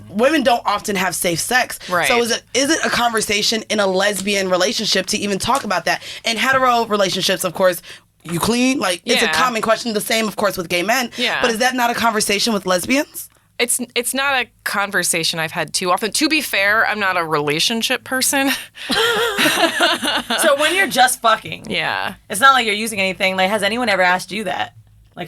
women don't often have safe sex. Right. So is it a conversation in a lesbian relationship to even talk about that? In hetero relationships, of course, you clean. It's a common question. The same, of course, with gay men. Yeah. But is that not a conversation with lesbians? It's not a conversation I've had too often. To be fair, I'm not a relationship person. So when you're just fucking, it's not like you're using anything. Has anyone ever asked you that?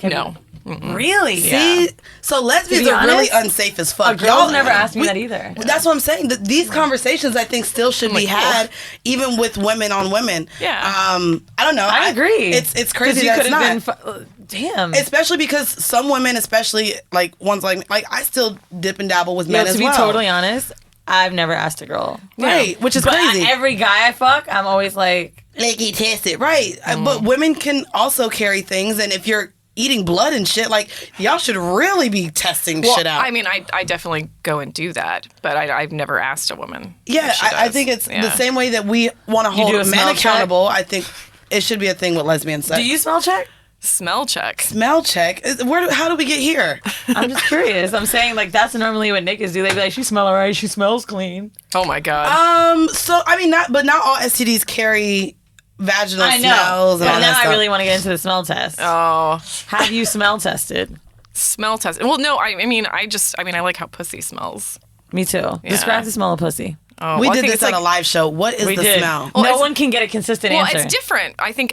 No. Really? See, so lesbians are really unsafe as fuck. Girls never asked me that either. That's what I'm saying. These conversations, I think, still should be had, even with women on women. Yeah. I don't know. I agree. It's crazy that it's not. Damn. Especially because some women, especially ones like I still dip and dabble with men as well. To be totally honest, I've never asked a girl. Right, which is crazy. Every guy I fuck, I'm always like he tested. Right. But women can also carry things, and if you're eating blood and shit, y'all should really be testing shit out. I mean, I definitely go and do that, but I've never asked a woman. Yeah, I think it's the same way that we want to hold men accountable. I think it should be a thing with lesbian sex. Do you smell check? Smell check. Smell check? How do we get here? I'm just curious. I'm saying that's normally what niggas do. They be like, she smell alright, she smells clean. Oh my god. So I mean, not all STDs carry vaginal smells and all that now stuff. I really want to get into the smell test. Oh. Have you smell tested? Smell test. Well, no, I mean, I like how pussy smells. Me too. Yeah. Describe the smell of pussy. Oh, we did this on a live show. What is the smell? No one can get a consistent answer. Well, it's different. I think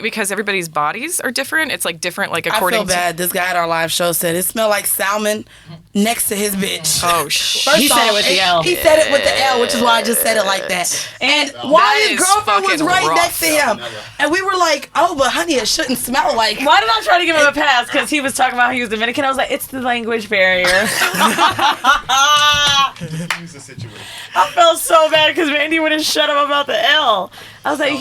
because everybody's bodies are different. It's different, according I feel bad. This guy at our live show said it smelled like salmon next to his bitch. Oh, shit. He said it with the L. He said it with the L, which is why I just said it like that. And while his girlfriend was right next to him. And we were like, oh, but honey, it shouldn't smell like. Why did I try to give him a pass? Because he was talking about how he was Dominican. I was like, it's the language barrier. I felt so bad because Mandy wouldn't shut up about the L. I was like,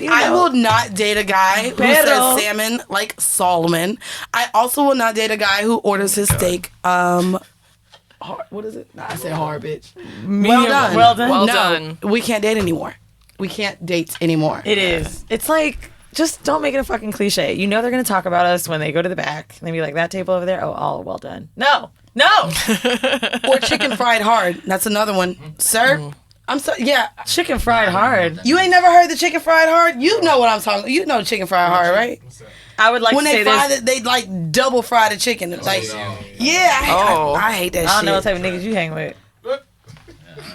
I will not date a guy who says salmon like Solomon. I also will not date a guy who orders his steak. Hard, what is it? Nah, I said hard, bitch. Well done. Well done. Well done. We can't date anymore. We can't date anymore. It is. It's just don't make it a fucking cliche. You know they're going to talk about us when they go to the back. And they be like, that table over there? Oh, all well done. No. Or chicken fried hard. That's another one. Sir? I'm sorry. Yeah. Chicken fried hard. You ain't never heard the chicken fried hard? You know what I'm talking about. You know chicken fried hard, right? I would like when to say this. They double fry the chicken. It's I hate that shit. I don't know what type of niggas you hang with.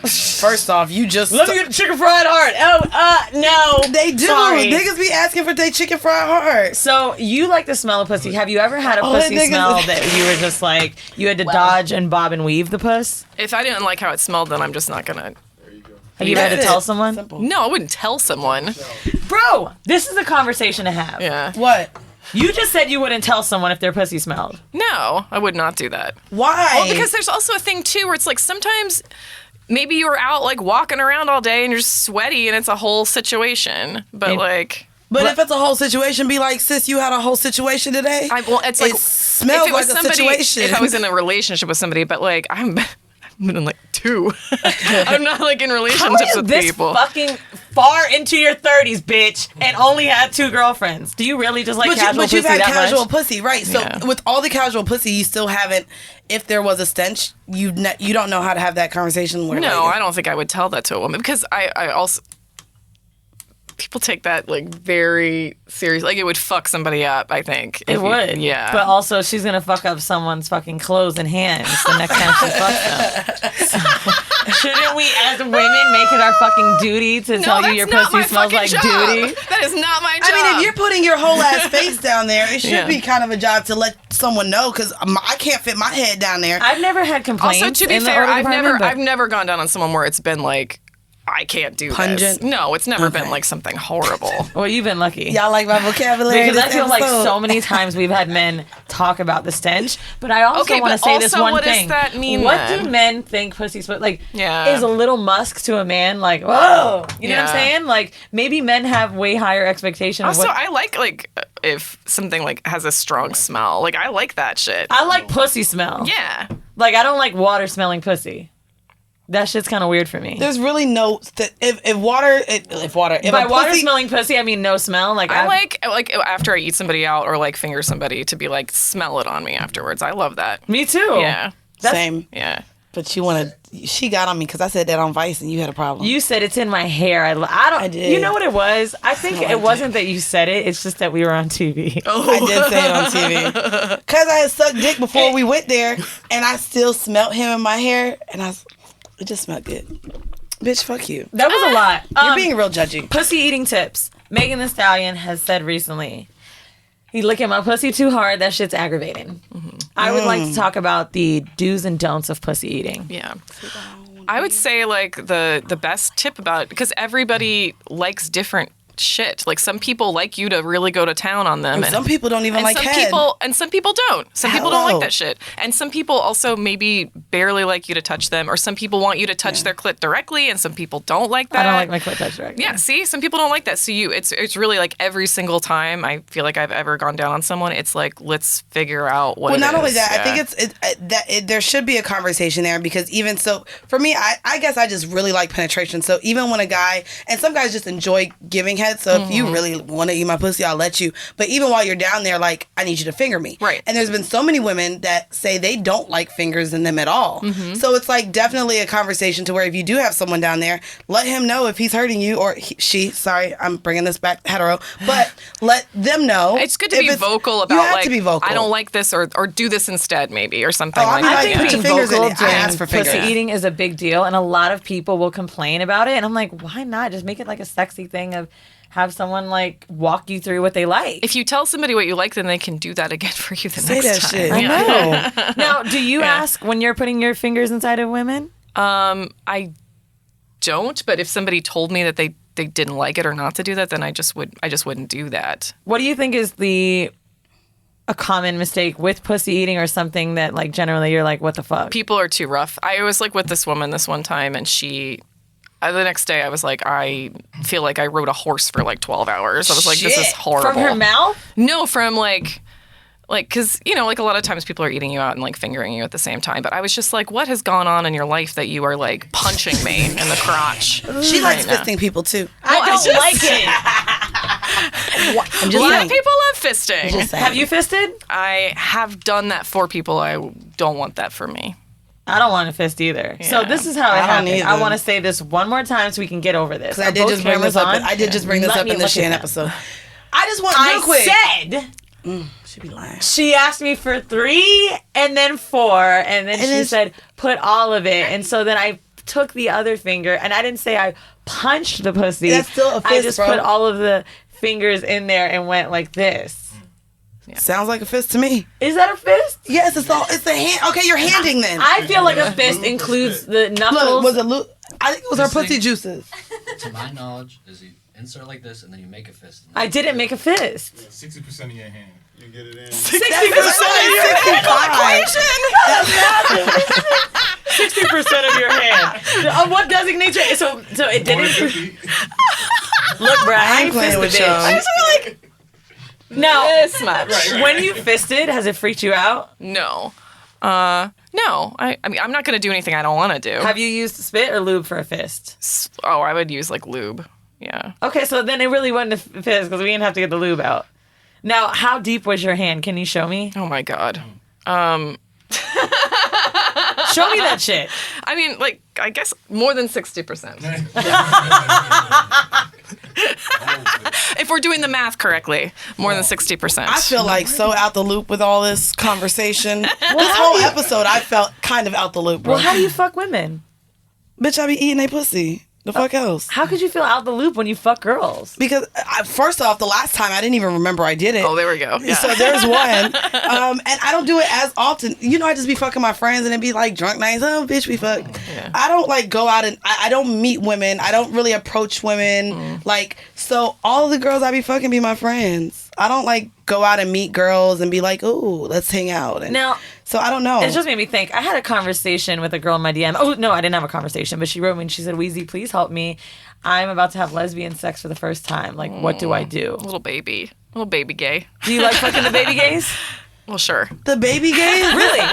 First off, you just... Let me get the chicken fried hard. Oh, no. They do. Sorry. Niggas be asking for their chicken fried hard. So, you like the smell of pussy. Have you ever had a pussy smell that you were just you had to dodge and bob and weave the puss? If I didn't like how it smelled, then I'm just not going to... Have you ever had to tell someone? Simple. No, I wouldn't tell someone. Bro, this is a conversation to have. Yeah. What? You just said you wouldn't tell someone if their pussy smelled. No, I would not do that. Why? Well, because there's also a thing, too, where it's sometimes... Maybe you were out walking around all day and you're sweaty and it's a whole situation. But But if it's a whole situation, be like, sis, you had a whole situation today? It's it smells like a situation. If I was in a relationship with somebody, but I'm in two. I'm not in relationships with people. Fucking far into your 30s, bitch, and only had 2 girlfriends. Do you really just casual pussy? But you've had casual much? Pussy, right? So with all the casual pussy, you still haven't. If there was a stench, you don't know how to have that conversation. Where no, I don't think I would tell that to a woman because I also people take that like very serious. Like it would fuck somebody up, I think. It would. Yeah. But also, she's going to fuck up someone's fucking clothes and hands the next time she fucks them. So, shouldn't we, as women, make it our fucking duty to tell you your pussy smells like duty? That is not my job. I mean, if you're putting your whole ass face down there, it should Yeah. be kind of a job to let someone know, because I can't fit my head down there. I've never had complaints. Also, to be in the fair, odor I've department, never gone down on someone where it's been like, I can't do this. Pungent? No, it's never been Okay. like something horrible. Well, you've been lucky. Y'all like my vocabulary? Because I this feel like episode? so many times we've had men talk about the stench, but I also Okay, want to but say this also one what does thing. that mean What then? do men think pussy smells like? Yeah. Is a little musk to a man like, whoa? You know what I'm Yeah. saying? Like maybe men have way higher expectation of Also, what. I like if something like has a strong smell. Like I like that shit. I like pussy smell. Yeah. Like I don't like water smelling pussy. That shit's kind of weird for me. There's really no if water if By a water pussy, smelling pussy, I mean no smell. Like I like after I eat somebody out or like finger somebody to be like smell it on me afterwards. I love that. me too. Yeah. same. Yeah. But she got on me because I said that on Vice and you had a problem. You said it's in my hair. I don't. I did. You know what it was? I think No, I it wasn't that you said it. It's just that we were on TV. I did say it on TV because I had sucked dick before we went there, and I still smelled him in my hair, and it just smelled good. Bitch, fuck you. That was a lot. You're being real judgy. Pussy eating tips. Megan Thee Stallion has said recently, "You licking my pussy too hard. That shit's aggravating." I would like to talk about the do's and don'ts of pussy eating. Yeah. I would say like the best tip about it, because everybody likes different shit. Like some people like you to really go to town on them, And some people don't even like some head. some people don't. Some people don't Hello. like that shit. And some people also maybe barely like you to touch them, or some people want you to touch their clit directly, and some people don't like that. I don't like my clit touch direct. Yeah, see, some people don't like that. So it's really like every single time I feel like I've ever gone down on someone, it's like let's figure out what. Well, it not only is. that, Yeah. I think there should be a conversation there, because even so, for me, I guess I just really like penetration. So even when a guy, and some guys just enjoy giving head. So if you really want to eat my pussy, I'll let you. But even while you're down there, like, I need you to finger me. Right. And there's been so many women that say they don't like fingers in them at all. So it's like definitely a conversation to where if you do have someone down there, let him know if he's hurting you, or she. Sorry, I'm bringing this back hetero, but let them know. It's good to if be vocal about you have like to be vocal. I don't like this, or do this instead maybe, or something Oh, I like mean, that. I think put Yeah. your being fingers in vocal it. I asked for during pussy fingers. eating is a big deal, and a lot of people will complain about it. And I'm like, why not just make it like a sexy thing of have someone like walk you through what they like? If you tell somebody what you like, then they can do that again for you the Say next that time. shit. I Yeah. know. Now, do you ask when you're putting your fingers inside of women? I don't, but if somebody told me that they didn't like it or not to do that, then I just wouldn't do that. What do you think is a common mistake with pussy eating, or something that like generally you're like, what the fuck? People are too rough. I was like with this woman this one time, and the next day I was like, I feel like I rode a horse for like 12 hours. I was like, this is Shit. horrible. From her mouth? No, from like, because, you know, like a lot of times people are eating you out and like fingering you at the same time. But I was just like, what has gone on in your life that you are like punching me in the crotch? She likes right now? fisting people too. I don't just- like it. I'm A just lot saying. of people love fisting. Just saying. Have you fisted? I have done that for people. I don't want that for me. I don't want to fist either. So Yeah. this is how it I don't happened. either. I want to say this one more time so we can get over this. Because I did just bring this up. I did just bring this up in the Shan episode. I just want real quick. I said She be lying. she asked me for 3 and then 4, and then she then said put all of it, and so then I took the other finger, and I didn't say I punched the pussy. That's still a I fist, just bro. put all of the fingers in there and went like this. Sounds like a fist to me. Is that a fist? Yes, it's a hand. Okay, you're handing then. I feel like a fist includes the knuckles. Look, was it I think it was her pussy juices. To my knowledge, is you insert like this and then you make a fist. I didn't make a fist. 60% of your hand. You get it in. 60% of your hand. 60% of your hand. What designates it? So it didn't. Look, bro, I ain't playing fist with the y'all. bitch. Now, This much. when you fisted, has it freaked you out? No. No. I mean, I'm not going to do anything I don't want to do. Have you used spit or lube for a fist? Oh, I would use like lube. Yeah. Okay, so then it really wasn't a fist because we didn't have to get the lube out. Now, how deep was your hand? Can you show me? Oh my God. Show me that shit. I mean, like, I guess more than 60%. If we're doing the math correctly, more than 60%. I feel like so out the loop with all this conversation. This whole episode, I felt kind of out the loop, bro. Well, how do you fuck women? Bitch, I be eating they pussy. The fuck else? How could you feel out the loop when you fuck girls? Because first off, the last time I didn't even remember I did it. Oh, there we go. Yeah. So there's one. And I don't do it as often. You know, I just be fucking my friends and it'd be like drunk nights. Oh, bitch, we fuck. Yeah. I don't like go out and I don't meet women. I don't really approach women. Like, so all of the girls I be fucking be my friends. I don't like go out and meet girls and be like, ooh, let's hang out. And Now, so I don't know. it just made me think. I had a conversation with a girl in my DM. Oh, no, I didn't have a conversation, but she wrote me and she said, Weezy, please help me. I'm about to have lesbian sex for the first time. Like, what do I do? Little baby gay. Do you like fucking the baby gays? Well, sure. The baby gays? Really?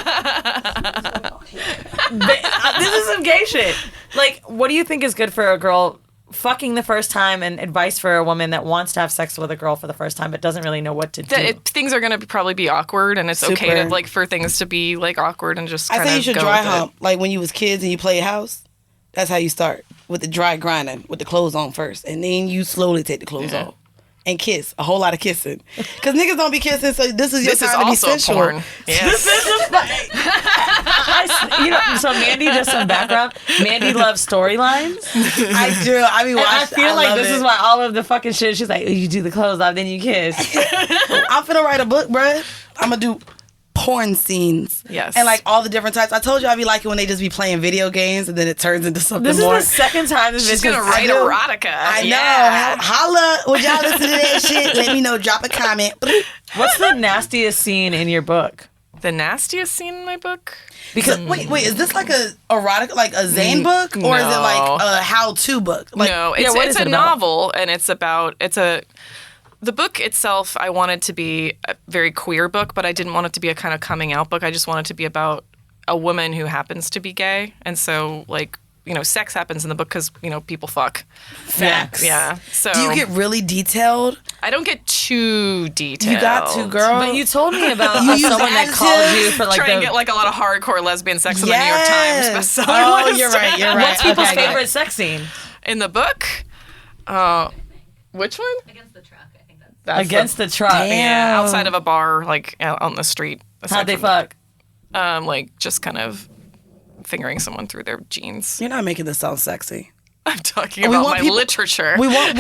This is some gay shit. Like, what do you think is good for a girl fucking the first time, and advice for a woman that wants to have sex with a girl for the first time but doesn't really know what to do? Things are going to probably be awkward, and it's okay to like for things to be like awkward and just kind I of think you should go dry with hump. Like when you was kids and you play house, that's how you start. With the dry grinding, with the clothes on first. And then you slowly take the clothes off. And kiss. A whole lot of kissing. Because niggas don't be kissing, so this is your time to be sensual. Porn. Yes. So Mandii, just some background. Mandii loves storylines. I do. I mean, I feel like this is why all of the fucking shit, she's like, you do the clothes off, then you kiss. I'm finna write a book, bruh. I'm gonna do porn scenes. Yes. And like all the different types. I told you I'd be liking when they just be playing video games and then it turns into something This more. is the second time this She's bitch going to has- write erotica. I know. Yeah. Holla. Would y'all listen to that shit? Let me know. Drop a comment. What's the nastiest scene in your book? The nastiest scene in my book? Because wait, is this like a erotic, like a Zane book, or is it like a how-to book? Like, No, Yeah, what is it's a it about? novel, and the book itself, I wanted to be a very queer book, but I didn't want it to be a kind of coming out book. I just wanted it to be about a woman who happens to be gay. And so, like, you know, sex happens in the book because, you know, people fuck. Facts. Yeah. So Do you get really detailed? I don't get too detailed. You got to, girl. But you told me about You use someone that adjectives? called you for like Try and the... get like a lot of hardcore lesbian sex on the New York Yes. Times bestseller Oh, list. you're right. You're right. What's people's Okay, favorite sex scene? In the book? Which one? Against the truck, I think that's. Against the truck. Yeah, outside of a bar, like out on the street. How'd they aside fuck? from- Like just kind of fingering someone through their jeans. You're not making this sound sexy. I'm talking about my literature. We want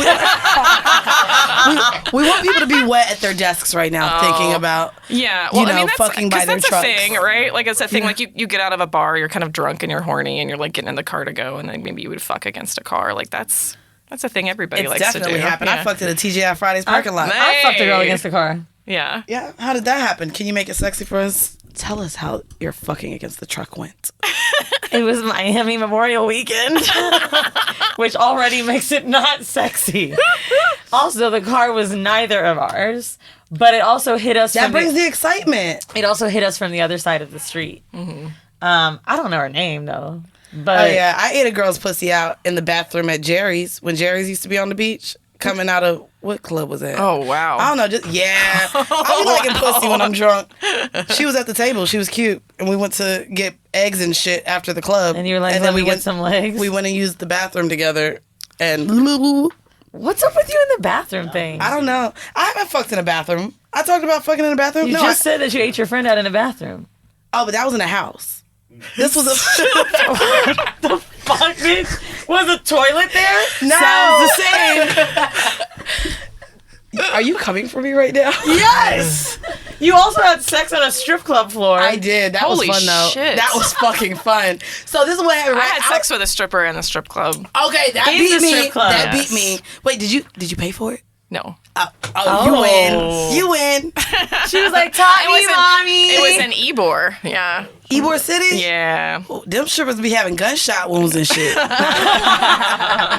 we want people to be wet at their desks right now, thinking about Yeah, well, you know, I mean, that's, fucking by 'cause their that's trucks. a thing, right? Like, it's a thing. Like, you get out of a bar, you're kind of drunk and you're horny, and you're like getting in the car to go, and then maybe you would fuck against a car. Like, that's a thing everybody it's likes to do. definitely happened. Yeah. I fucked at a TGI Fridays parking lot. I fucked a girl Hey. against the car. Yeah. Yeah, how did that happen? Can you make it sexy for us? Tell us how your fucking against the truck went. It was Miami Memorial Weekend, which already makes it not sexy. Also, the car was neither of ours, but it also hit us. That brings the excitement. It also hit us from the other side of the street. I don't know her name though. But Oh yeah, I ate a girl's pussy out in the bathroom at Jerry's when Jerry's used to be on the beach. Coming out of what club was that? Oh, wow. I don't know. Just I be liking pussy when I'm drunk. She was at the table. She was cute, and we went to get eggs and shit after the club. And you were like, and "Let me we get went some legs." We went and used the bathroom together, and What's up with you in the bathroom thing? I don't know. I haven't fucked in a bathroom. I talked about fucking in a bathroom. You No, just said that you ate your friend out in the bathroom. oh, but that was in a house. This was a. Fuck, bitch. Was a toilet there? No. Sounds the same. Are you coming for me right now? Yes. You also had sex on a strip club floor. I did. That Holy was fun though. shit. That was fucking fun. So this is what happened. I Right? had sex with a stripper in the strip club. Okay, that In beat the me. strip club. That Yes. beat me. Wait, did you pay for it? No. You win. You win. She was like, Tommy, mommy. It was in Ybor. Yeah. Ybor City? Yeah. Oh, them strippers be having gunshot wounds and shit.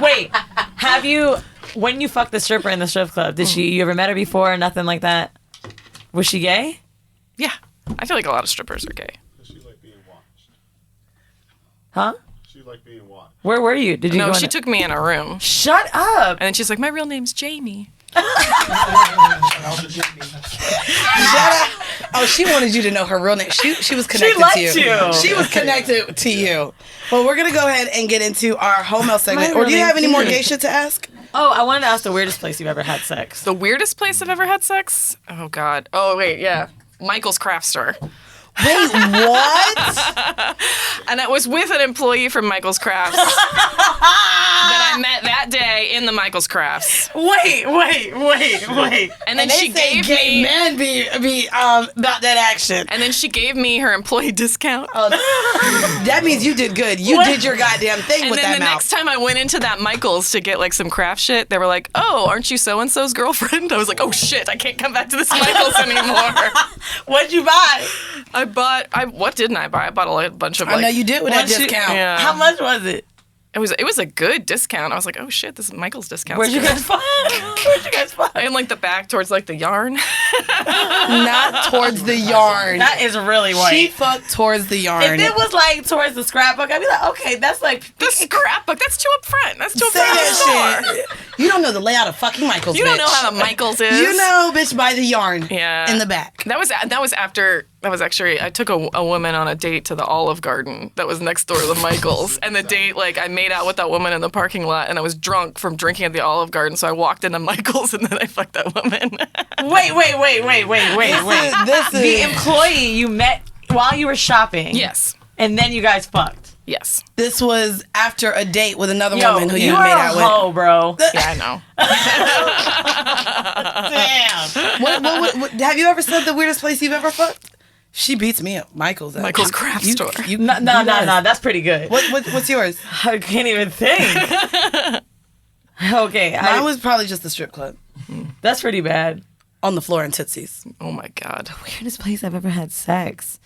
Wait, have you, when you fucked the stripper in the strip club, did you ever met her before or nothing like that? Was she gay? Yeah. I feel like a lot of strippers are gay. She like being watched. Huh? She like being watched. Where were you? Did you No, go she in took me in a room. Shut up. And then she's like, my real name's Jamie. Shut up. Oh, she wanted you to know her real name. She was connected liked to you. you. She was connected to you. Well, we're going to go ahead and get into our home health segment. My Or do you real have any name's more Jamie. gay shit to ask? Oh, I wanted to ask the weirdest place you've ever had sex. The weirdest place I've ever had sex? Oh, God. Oh, wait, yeah. Michael's craft store. Wait, what? And I was with an employee from Michael's Crafts that I met that day in the Michael's Crafts. Wait. And then They she say gave gay me... men be about that action. And then she gave me her employee discount. That means you did good. You did your goddamn thing And with then that the mouth. next time I went into that Michael's to get like some craft shit, they were like, "Oh, aren't you so-and-so's girlfriend?" I was like, "Oh shit, I can't come back to this Michael's anymore." What'd you buy? What didn't I buy? I bought a bunch of like... I know you did with that Once you- discount. Yeah. How much was it? It was a good discount. I was like, "Oh shit, this is Michael's discount." Where'd you guys find? In like the back towards like the yarn. Not towards the yarn. That is really white. She fucked towards the yarn. If it was like towards the scrapbook, I'd be like, okay, that's like The scrapbook, that's too up front. That's too up Say front of the that store. shit. You don't know the layout of fucking Michael's. You don't bitch. know how the Michael's is. You know, bitch, buy the yarn. Yeah. In the back. That was actually, I took a woman on a date to the Olive Garden that was next door to the Michael's. And the date, like, I made out with that woman in the parking lot, and I was drunk from drinking at the Olive Garden, so I walked into Michael's, and then I fucked that woman. Wait. This is The employee you met while you were shopping. Yes. And then you guys fucked. Yes. This was after a date with another Yo, woman who you you are made a out with. hoe, bro. Yeah, I know. Damn. What, have you ever said the weirdest place you've ever fucked? She beats me up. Michael's Craft store. No, that's pretty good. What's yours? I can't even think. Okay, Mine was probably just the strip club that's pretty bad. on the floor in Tootsie's. Oh, my God. Weirdest place I've ever had sex.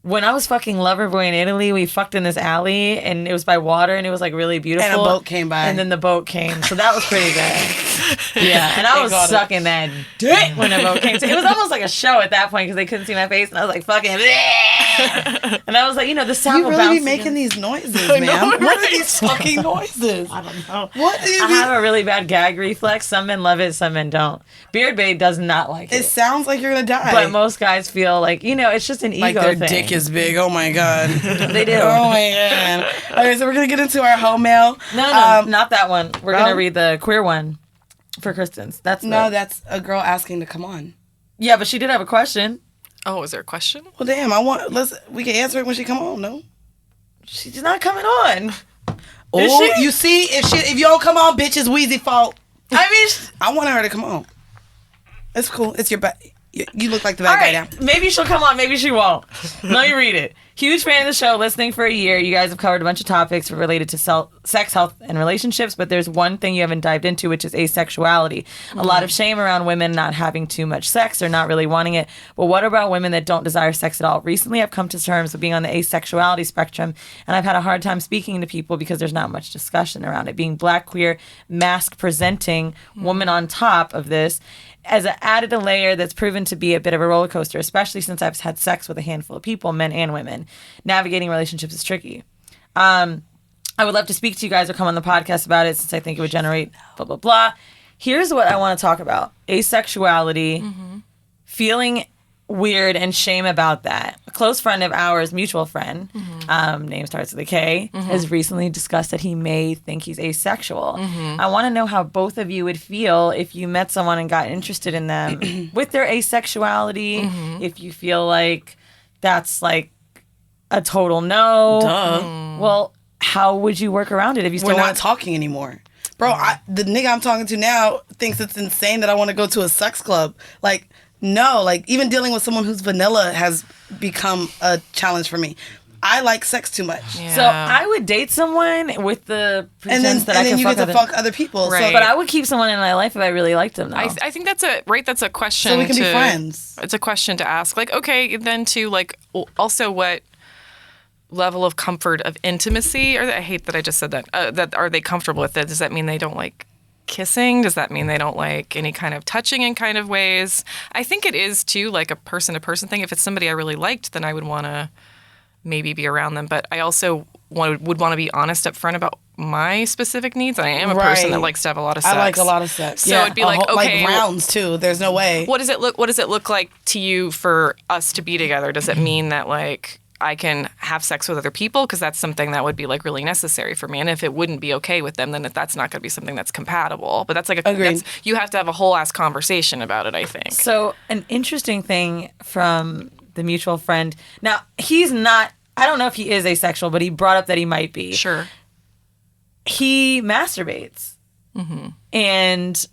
When I was fucking Loverboy in Italy, we fucked in this alley, and it was by water, and it was like really beautiful. And a boat came by. And then the boat came, so that was pretty bad. Yeah, and I was sucking that dick when the boat came. So it was almost like a show at that point because they couldn't see my face, and I was like fucking. And I was like, the sound. You will really bounce be making again. these noises, I man. know, What are right? these fucking noises? I don't know. What do you I have a really bad gag reflex. Some men love it, some men don't. Beard Babe does not like It it. sounds like you're gonna die. But most guys feel like, it's just an ego like their thing. dick is big. Oh my god. They do. Oh my god. Okay, so we're gonna get into our home mail. No, not that one. We're gonna read the queer one for Kristen's. That's a girl asking to come on. yeah, but she did have a question. Oh, is there a question? Well, damn. We can answer it when she come on. No. She's not coming on. Oh, she? you see, if you don't come on, bitch, it's Weezy fault. I mean, I want her to come on. It's cool. It's your bad. You look like the all bad guy now. right. Maybe she'll come on. Maybe she won't. Let me read it. Huge fan of the show, listening for a year. You guys have covered a bunch of topics related to sex, health, and relationships, but there's one thing you haven't dived into, which is asexuality. A lot of shame around women not having too much sex or not really wanting it. But what about women that don't desire sex at all? Recently, I've come to terms with being on the asexuality spectrum, and I've had a hard time speaking to people because there's not much discussion around it. Being black, queer, mask-presenting woman on top of this as added a layer that's proven to be a bit of a roller coaster, especially since I've had sex with a handful of people, men and women. Navigating relationships is tricky. I would love to speak to you guys or come on the podcast about it since I think it would generate blah, blah, blah. Here's what I want to talk about. Asexuality, feeling weird and shame about that. A close friend of ours, mutual friend, name starts with a K, has recently discussed that he may think he's asexual. I want to know how both of you would feel if you met someone and got interested in them with their asexuality, if you feel like that's like a total no. Duh. Well, how would you work around it if you still We're not want talking anymore. Bro, the nigga I'm talking to now thinks it's insane that I want to go to a sex club. Like, no, like even dealing with someone who's vanilla has become a challenge for me. I like sex too much. Yeah. So I would date someone with the pretense And that I then can you fuck get to other- fuck other people. Right. So, But I would keep someone in my life if I really liked them, though. I think that's a question. so we can be friends. It's a question to ask. Like, okay, then to like also what level of comfort of intimacy, or I hate that I just said that. That are they comfortable with it? Does that mean they don't like kissing? Does that mean they don't like any kind of touching in kind of ways? I think it is too like a person to person thing. If it's somebody I really liked, then I would want to maybe be around them. But I also would want to be honest up front about my specific needs. I am a person that likes to have a lot of sex. I like a lot of sex. So it'd be like, okay, like rounds too. There's no way. what does it look like to you for us to be together? Does it mean that like I can have sex with other people because that's something that would be like really necessary for me. And if it wouldn't be okay with them, then that's not going to be something that's compatible. But that's like you have to have a whole ass conversation about it, I think. So an interesting thing from the mutual friend. Now, he's not, I don't know if he is asexual, but he brought up that he might be. Sure. He masturbates. And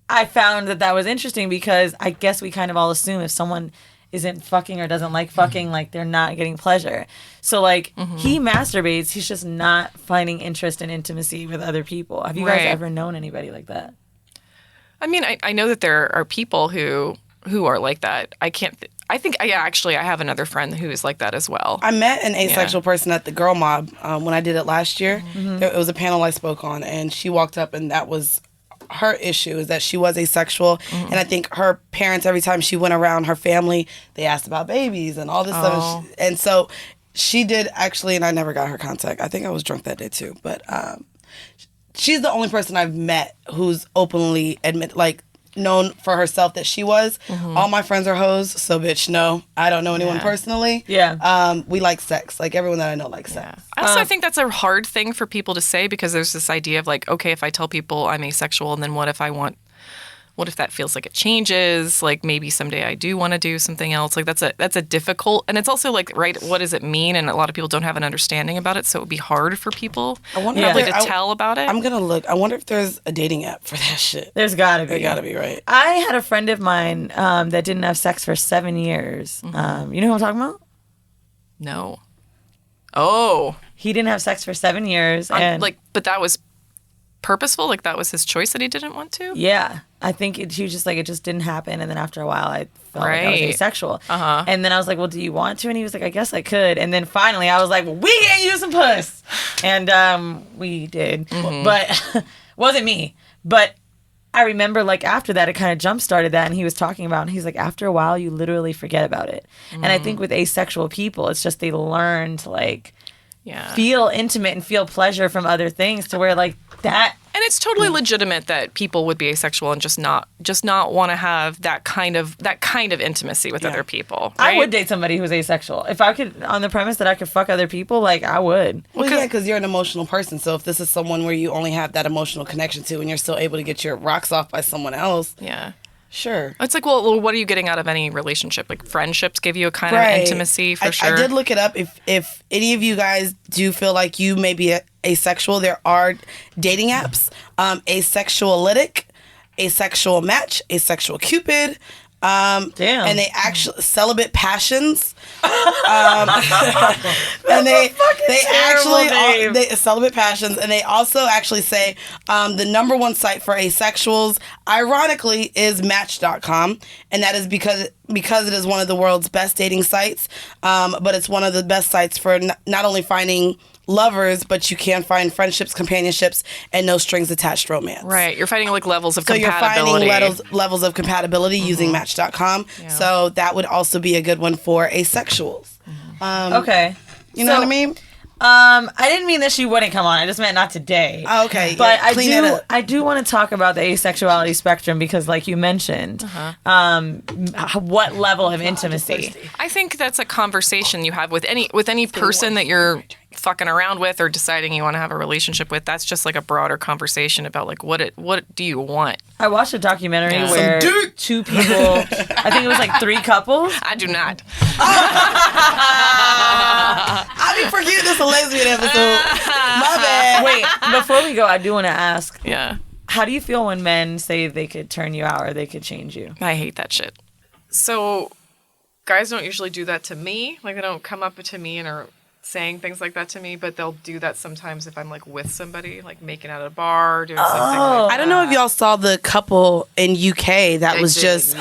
I found that was interesting because I guess we kind of all assume if someone isn't fucking or doesn't like fucking, like they're not getting pleasure. So like he masturbates, he's just not finding interest and intimacy with other people. Have you guys ever known anybody like that? I mean, I know that there are people who are like that. I have another friend who is like that as well. I met an asexual person at the Girl Mob when I did it last year. It was a panel I spoke on, and she walked up, and that was her issue, is that she was asexual. And I think her parents, every time she went around her family, they asked about babies and all this stuff. And so she did actually, and I never got her contact. I think I was drunk that day too. But she's the only person I've met who's openly known for herself that she was. All my friends are hoes, so bitch, no. I don't know anyone personally. Yeah. We like sex. Like, everyone that I know likes sex. I also think that's a hard thing for people to say because there's this idea of like, okay, if I tell people I'm asexual, and then what if that feels like it changes? Like maybe someday I do want to do something else. Like that's a difficult, and it's also like, right, what does it mean? And a lot of people don't have an understanding about it, so it would be hard for people to tell about it. I'm gonna look. I wonder if there's a dating app for that shit. There's gotta be. There gotta be, right? I had a friend of mine that didn't have sex for 7 years. You know who I'm talking about? No. Oh. He didn't have sex for 7 years, and but that was purposeful. Like that was his choice that he didn't want to. Yeah, I think he was just like, it just didn't happen. And then after a while, I felt like I was asexual. And then I was like, well, do you want to? And he was like, I guess I could. And then finally, I was like, well, we can use some puss, and we did, but wasn't me. But I remember like after that, it kind of jump started that, and he was talking about, and he's like, after a while, you literally forget about it. And I think with asexual people, it's just they learn to like feel intimate and feel pleasure from other things to where like that. And it's totally legitimate that people would be asexual and just not want to have that kind of intimacy with other people. Right? I would date somebody who's asexual if I could, on the premise that I could fuck other people. Like I would. Well, yeah, because you're an emotional person. So if this is someone where you only have that emotional connection to, and you're still able to get your rocks off by someone else, sure. It's like, well, what are you getting out of any relationship? Like friendships give you a kind of intimacy for sure. I did look it up. If any of you guys do feel like you may be asexual, there are dating apps. Asexualytic, Asexual Match, Asexual Cupid. Damn. And they actually Celibate Passions. And they actually Celibate Passions, and they also actually say the number one site for asexuals, ironically, is Match.com, and that is because it is one of the world's best dating sites, but it's one of the best sites for not only finding lovers, but you can find friendships, companionships, and no strings attached romance. Right. You're finding like levels of so compatibility. you're finding levels of compatibility using Match.com. Yeah. So that would also be a good one for asexuals. Okay. You know what I mean? I didn't mean that she wouldn't come on. I just meant not today. Oh, okay. But I do want to talk about the asexuality spectrum because, like you mentioned, what level of intimacy? I think that's a conversation you have with any person that you're fucking around with or deciding you want to have a relationship with. That's just like a broader conversation about like what do you want? I watched a documentary where two people, I think it was like 3 couples. I do not. I be forgetting this is a lesbian episode. My bad. Wait, before we go, I do want to ask. Yeah. How do you feel when men say they could turn you out or they could change you? I hate that shit. So, guys don't usually do that to me. Like, they don't come up to me and are saying things like that to me, but they'll do that sometimes if I'm like with somebody, like making out at a bar, doing something like that. I don't know if y'all saw the couple in UK that was just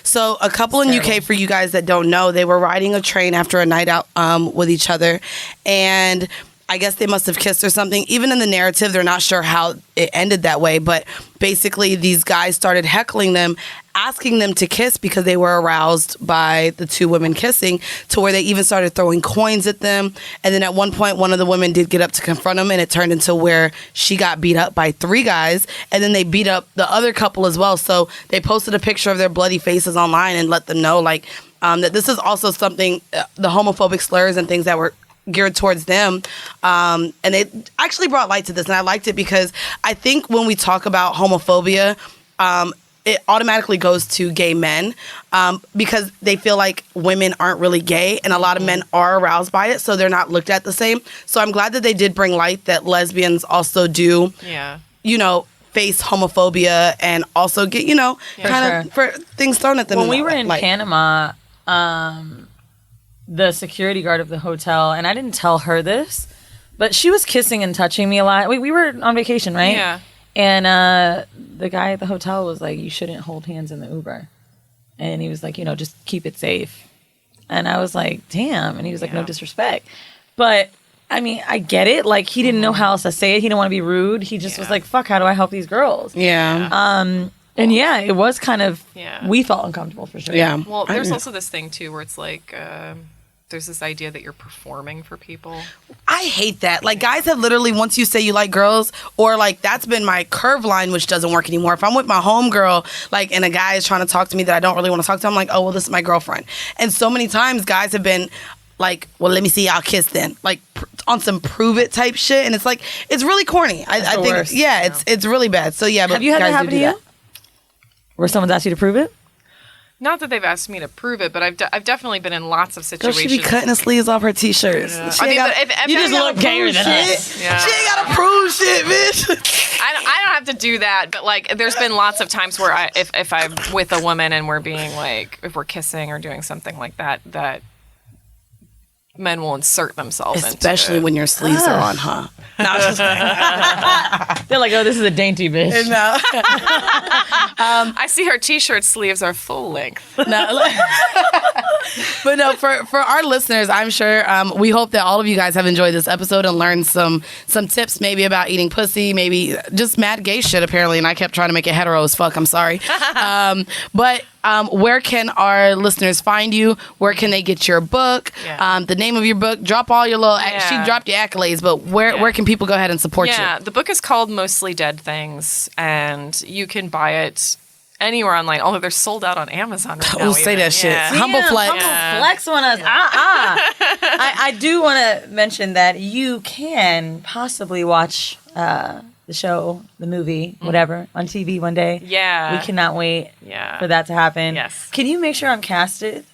so a couple in UK, for you guys that don't know, they were riding a train after a night out with each other, and I guess they must have kissed or something. Even in the narrative, they're not sure how it ended that way, but basically these guys started heckling them, asking them to kiss because they were aroused by the 2 women kissing, to where they even started throwing coins at them. And then at one point, one of the women did get up to confront them, and it turned into where she got beat up by 3 guys, and then they beat up the other couple as well. So they posted a picture of their bloody faces online and let them know, like, that this is also something, the homophobic slurs and things that were geared towards them. And they actually brought light to this, and I liked it because I think when we talk about homophobia, it automatically goes to gay men because they feel like women aren't really gay, and a lot of men are aroused by it, so they're not looked at the same. So I'm glad that they did bring light that lesbians also do, face homophobia and also get, kind of for things thrown at them. When we were in Panama, the security guard of the hotel, and I didn't tell her this, but she was kissing and touching me a lot. We were on vacation, right? Yeah. And the guy at the hotel was like, you shouldn't hold hands in the Uber. And he was like, just keep it safe. And I was like, damn. And he was like, no disrespect. But, I mean, I get it. Like, he didn't know how else to say it. He didn't want to be rude. He just was like, fuck, how do I help these girls? Yeah. And it was kind of, we felt uncomfortable for sure. Yeah. Well, there's also this thing, too, where it's like, there's this idea that you're performing for people. I hate that. Like, guys have literally, once you say you like girls, or like, that's been my curve line, which doesn't work anymore. If I'm with my homegirl, like, and a guy is trying to talk to me that I don't really want to talk to, I'm like, oh, well, this is my girlfriend. And so many times guys have been like, well, let me see y'all kiss then. Like, on some prove it type shit. And it's like, it's really corny. I think, worst. it's really bad. So, yeah. But have you had guys that happen to you? Where someone's asked you to prove it? Not that they've asked me to prove it, but I've definitely been in lots of Girl, situations. she be cutting the sleeves off her t-shirts. Yeah. She ain't gotta, you just look gayer than us. Yeah. She ain't gotta prove shit, bitch. I don't have to do that, but like, there's been lots of times where if I'm with a woman and we're being like, if we're kissing or doing something like that, that men will insert themselves Especially into it. when your sleeves are on, huh? No, I'm just They're like, oh, this is a dainty bitch. no. I see her t-shirt sleeves are full length. No, but no, for our listeners, I'm sure we hope that all of you guys have enjoyed this episode and learned some tips maybe about eating pussy, maybe just mad gay shit apparently, and I kept trying to make it hetero as fuck. I'm sorry. But where can our listeners find you? Where can they get your book? Yeah. The name of your book? Drop all your little. She dropped your accolades, but where can people go ahead and support you? Yeah, the book is called Mostly Dead Things, and you can buy it anywhere online. Although they're sold out on Amazon right now. Oh, say that shit. Yeah. Humble flex. Humble flex on us. I do want to mention that you can possibly watch the show, the movie, whatever, on TV one day. Yeah. We cannot wait for that to happen. Yes. Can you make sure I'm casted?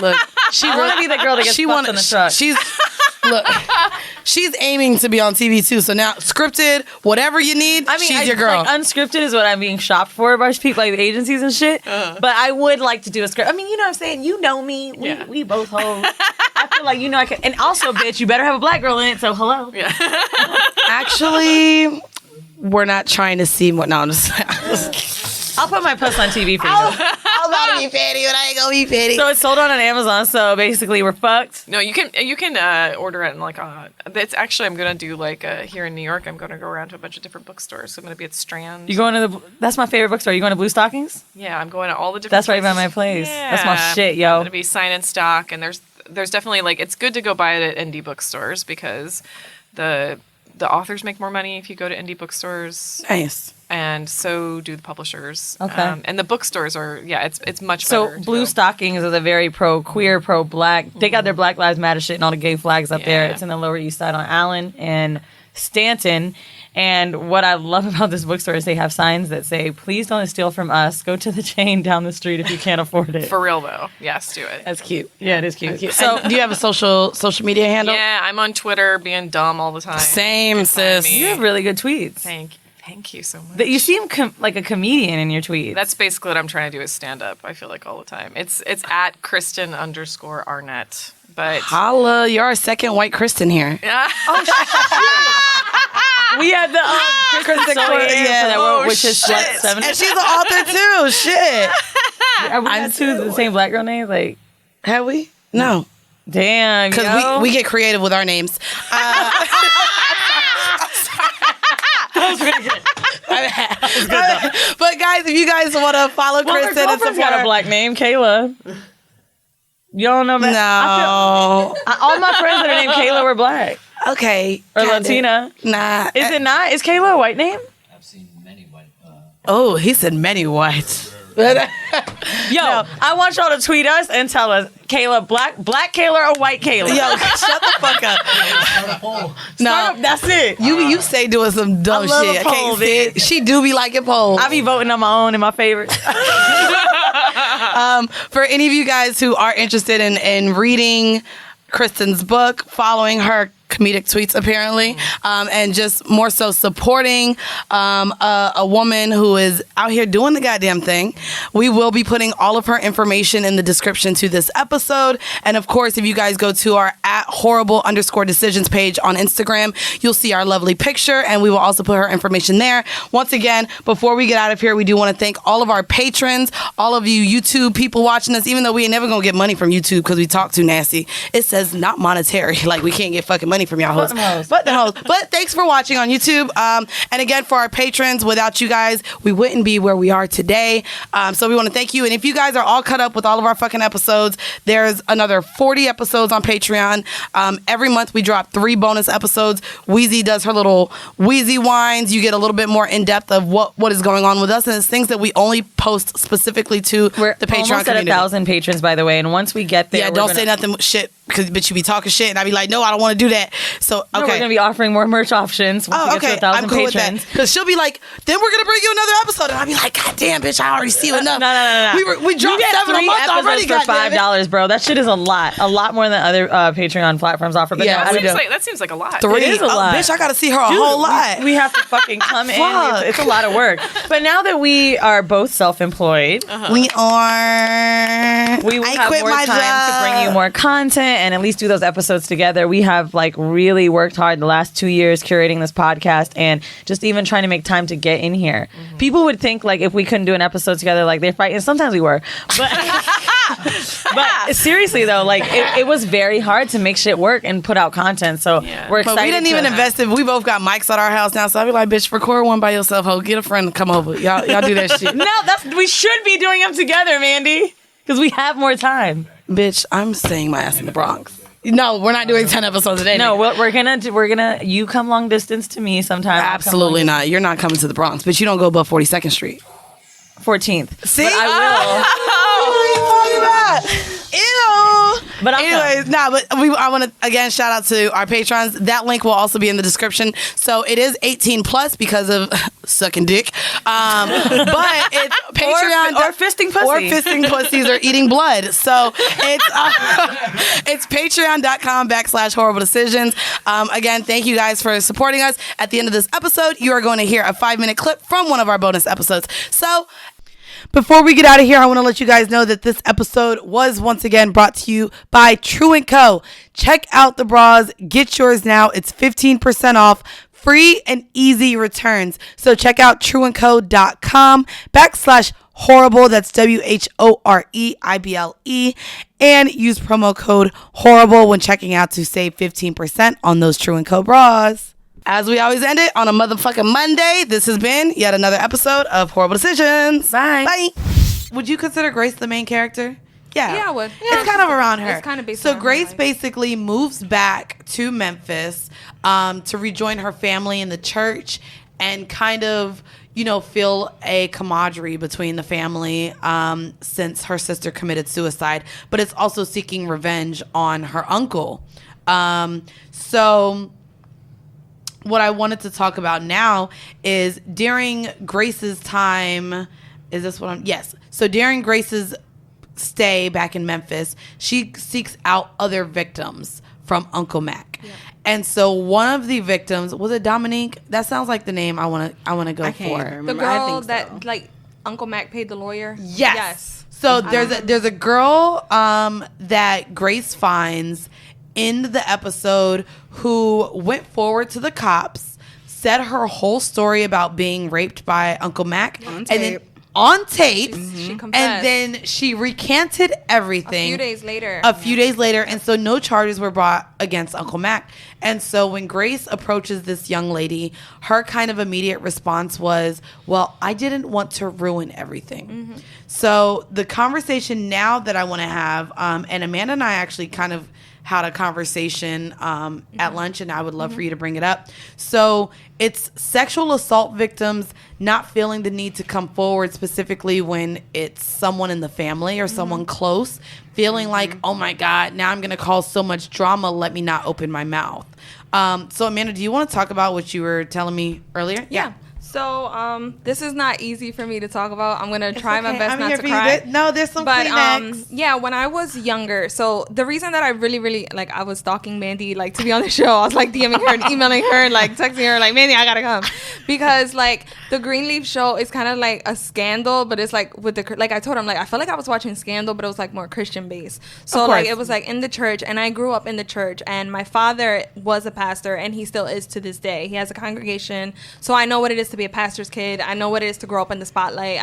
Look, I want to be the girl that gets fucked in the truck. She's aiming to be on TV too. So now, scripted, whatever you need, she's your girl. Like, unscripted is what I'm being shopped for by people, like agencies and shit. But I would like to do a script. I mean, you know what I'm saying? You know me. We both hold. I feel like I can. And also, bitch, you better have a black girl in it. So hello. Yeah. Actually, we're not trying to see what. No, I'm just. I'll put my puss on TV for you. I'm about to be petty, but I ain't gonna be petty. So it's sold on Amazon. So basically, we're fucked. No, you can order it in like it's actually, I'm gonna do like here in New York. I'm gonna go around to a bunch of different bookstores. So I'm gonna be at Strand. You going to that's my favorite bookstore. You going to Blue Stockings? Yeah, I'm going to all the different. That's right by places. my place. Yeah. That's my shit, yo. I'm gonna be Sign in Stock, and there's definitely like, it's good to go buy it at indie bookstores because the authors make more money if you go to indie bookstores. Nice. And so do the publishers. Okay. And the bookstores are, it's much So better. Blue Stockings is a very pro-queer, pro-black. They got their Black Lives Matter shit and all the gay flags up there. It's in the Lower East Side on Allen and Stanton. And what I love about this bookstore is they have signs that say, please don't steal from us. Go to the chain down the street if you can't afford it. For real, though. Yes, do it. That's cute. Yeah, it is cute. So, do you have a social media handle? Yeah, I'm on Twitter being dumb all the time. Same, sis. You have really good tweets. Thank you so much. That you seem like a comedian in your tweets. That's basically what I'm trying to do is stand up. I feel like all the time. It's at Kristen_Arnett. But holla, you're our second white Kristen here. Yeah. We had the Kristen, which is what, 7? And she's an author too. Shit. Have we had two of the same black girl names? Like, have we? No. Damn. Because we get creative with our names. That was pretty good. But guys, if you guys want to follow Kristen and support got her, a black name, Kayla. You don't know about No. all my friends that are named Kayla were black. Okay. Or Latina. Nah. Is it not? Is Kayla a white name? I've seen many white. Oh, he said many whites. Yo, I want y'all to tweet us and tell us, Kayla, black Kayla or white Kayla? Yo, shut the fuck up. No, That's it. you say doing some dumb I love shit. a poll, Stand- She do be liking polls. I be voting on my own and my favorite. For any of you guys who are interested in reading Kristen's book, following her comedic tweets apparently, and just more so supporting a woman who is out here doing the goddamn thing, we will be putting all of her information in the description to this episode. And of course, if you guys go to our @horrible_decisions page on Instagram, you'll see our lovely picture, and we will also put her information there. Once again, before we get out of here, we do want to thank all of our patrons, all of you YouTube people watching us, even though we ain't never gonna get money from YouTube because we talk too nasty. It says not monetary, like we can't get fucking money from y'all hoes. But the hoes. But thanks for watching on YouTube. And again, for our patrons, without you guys, we wouldn't be where we are today. So we want to thank you. And if you guys are all cut up with all of our fucking episodes, there's another 40 episodes on Patreon. Every month we drop 3 bonus episodes. Weezy does her little Weezy wines. You get a little bit more in depth of what is going on with us, and it's things that we only post specifically to We're the Patreon almost community. at 1,000 patrons, by the way. And once we get there, Yeah, don't say nothing shit, but you be talking shit, and I be like, no, I don't want to do that. So No, okay. we're gonna be offering more merch options once we get to 1,000 I'm cool patrons. with that. Because she'll be like, then we're gonna bring you another episode, and I'll be like, God damn, bitch, I already see you enough. No. We dropped You get 7 a 3 month episodes already. for goddamn it. $5, bro. That shit is a lot more than other Patreon platforms offer. But Yeah, no, we I do. don't- That seems like a lot. 3. It is a Oh, lot. bitch, I gotta see her a Dude, whole lot. We have to fucking come in. Fuck. It's a lot of work. But now that we are both self-employed, We are. we will I have quit more my time job. to bring you more content and at least do those episodes together. We have like really worked hard the last 2 years curating this podcast and just even trying to make time to get in here. People would think like if we couldn't do an episode together, like they're fighting. Sometimes we were, but seriously though, like it was very hard to make shit work and put out content. So we're excited. But we didn't even invest in. We both got mics at our house now, so I'd be like, bitch, record one by yourself, ho. Get a friend to come over. Y'all do that shit. No, we should be doing them together, Mandii, because we have more time. Bitch, I'm staying my ass in the Bronx. No, we're not doing 10 episodes a day. No, we're gonna. You come long distance to me sometime. Absolutely not. You're not coming to the Bronx, but you don't go above 42nd Street. 14th. See? But I What are you talking about? Ew. But I'm anyways, I want to again shout out to our patrons. That link will also be in the description. So it is 18 plus because of sucking dick. But it's Patreon or fisting pussy. or fisting pussies or eating blood. So it's patreon.com/horrible decisions. Again, thank you guys for supporting us. At the end of this episode, you are going to hear a 5-minute clip from one of our bonus episodes. So before we get out of here, I want to let you guys know that this episode was once again brought to you by True&Co. Check out the bras. Get yours now. It's 15% off. Free and easy returns. So check out trueandco.com/horrible. That's WHOREIBLE. And use promo code HORRIBLE when checking out to save 15% on those True&Co bras. As we always end it on a motherfucking Monday, this has been yet another episode of Horrible Decisions. Bye. Bye. Would you consider Grace the main character? Yeah, I would. It's kind of around her. It's kind of based so on her Grace life. basically moves back to Memphis to rejoin her family in the church and kind of, feel a camaraderie between the family since her sister committed suicide. But it's also seeking revenge on her uncle. So what I wanted to talk about now is during Grace's time. Is this what I'm? Yes. So during Grace's stay back in Memphis, she seeks out other victims from Uncle Mac. Yeah. And so one of the victims was it Dominique? That sounds like the name I want to go for. The girl that like Uncle Mac paid the lawyer. Yes. So there's a girl that Grace finds in the episode who went forward to the cops, said her whole story about being raped by Uncle Mac, and then on tape, She confessed. and then she recanted everything. A few days later. And so no charges were brought against Uncle Mac. And so when Grace approaches this young lady, her kind of immediate response was, well, I didn't want to ruin everything. So the conversation now that I want to have, and Amanda and I actually kind of had a conversation at lunch, and I would love for you to bring it up. So it's sexual assault victims not feeling the need to come forward, specifically when it's someone in the family or someone close, feeling like, oh my God, now I'm going to cause so much drama. Let me not open my mouth. So Amanda, do you want to talk about what you were telling me earlier? Yeah. So this is not easy for me to talk about. I'm gonna try my best I'm not here to for cry. you. No, there's some Kleenex. Yeah, when I was younger, so the reason that I really like, I was stalking Mandii like to be on the show. I was like DMing her and emailing her and like texting her like, Mandii, I gotta come, because like the Greenleaf show is kind of like a scandal, but it's like with the, like I told him, like I felt like I was watching Scandal, but it was like more Christian based. So like it was like in the church, and I grew up in the church, and my father was a pastor, and he still is to this day. He has a congregation, so I know what it is to be a pastor's kid. I know what it is to grow up in the spotlight.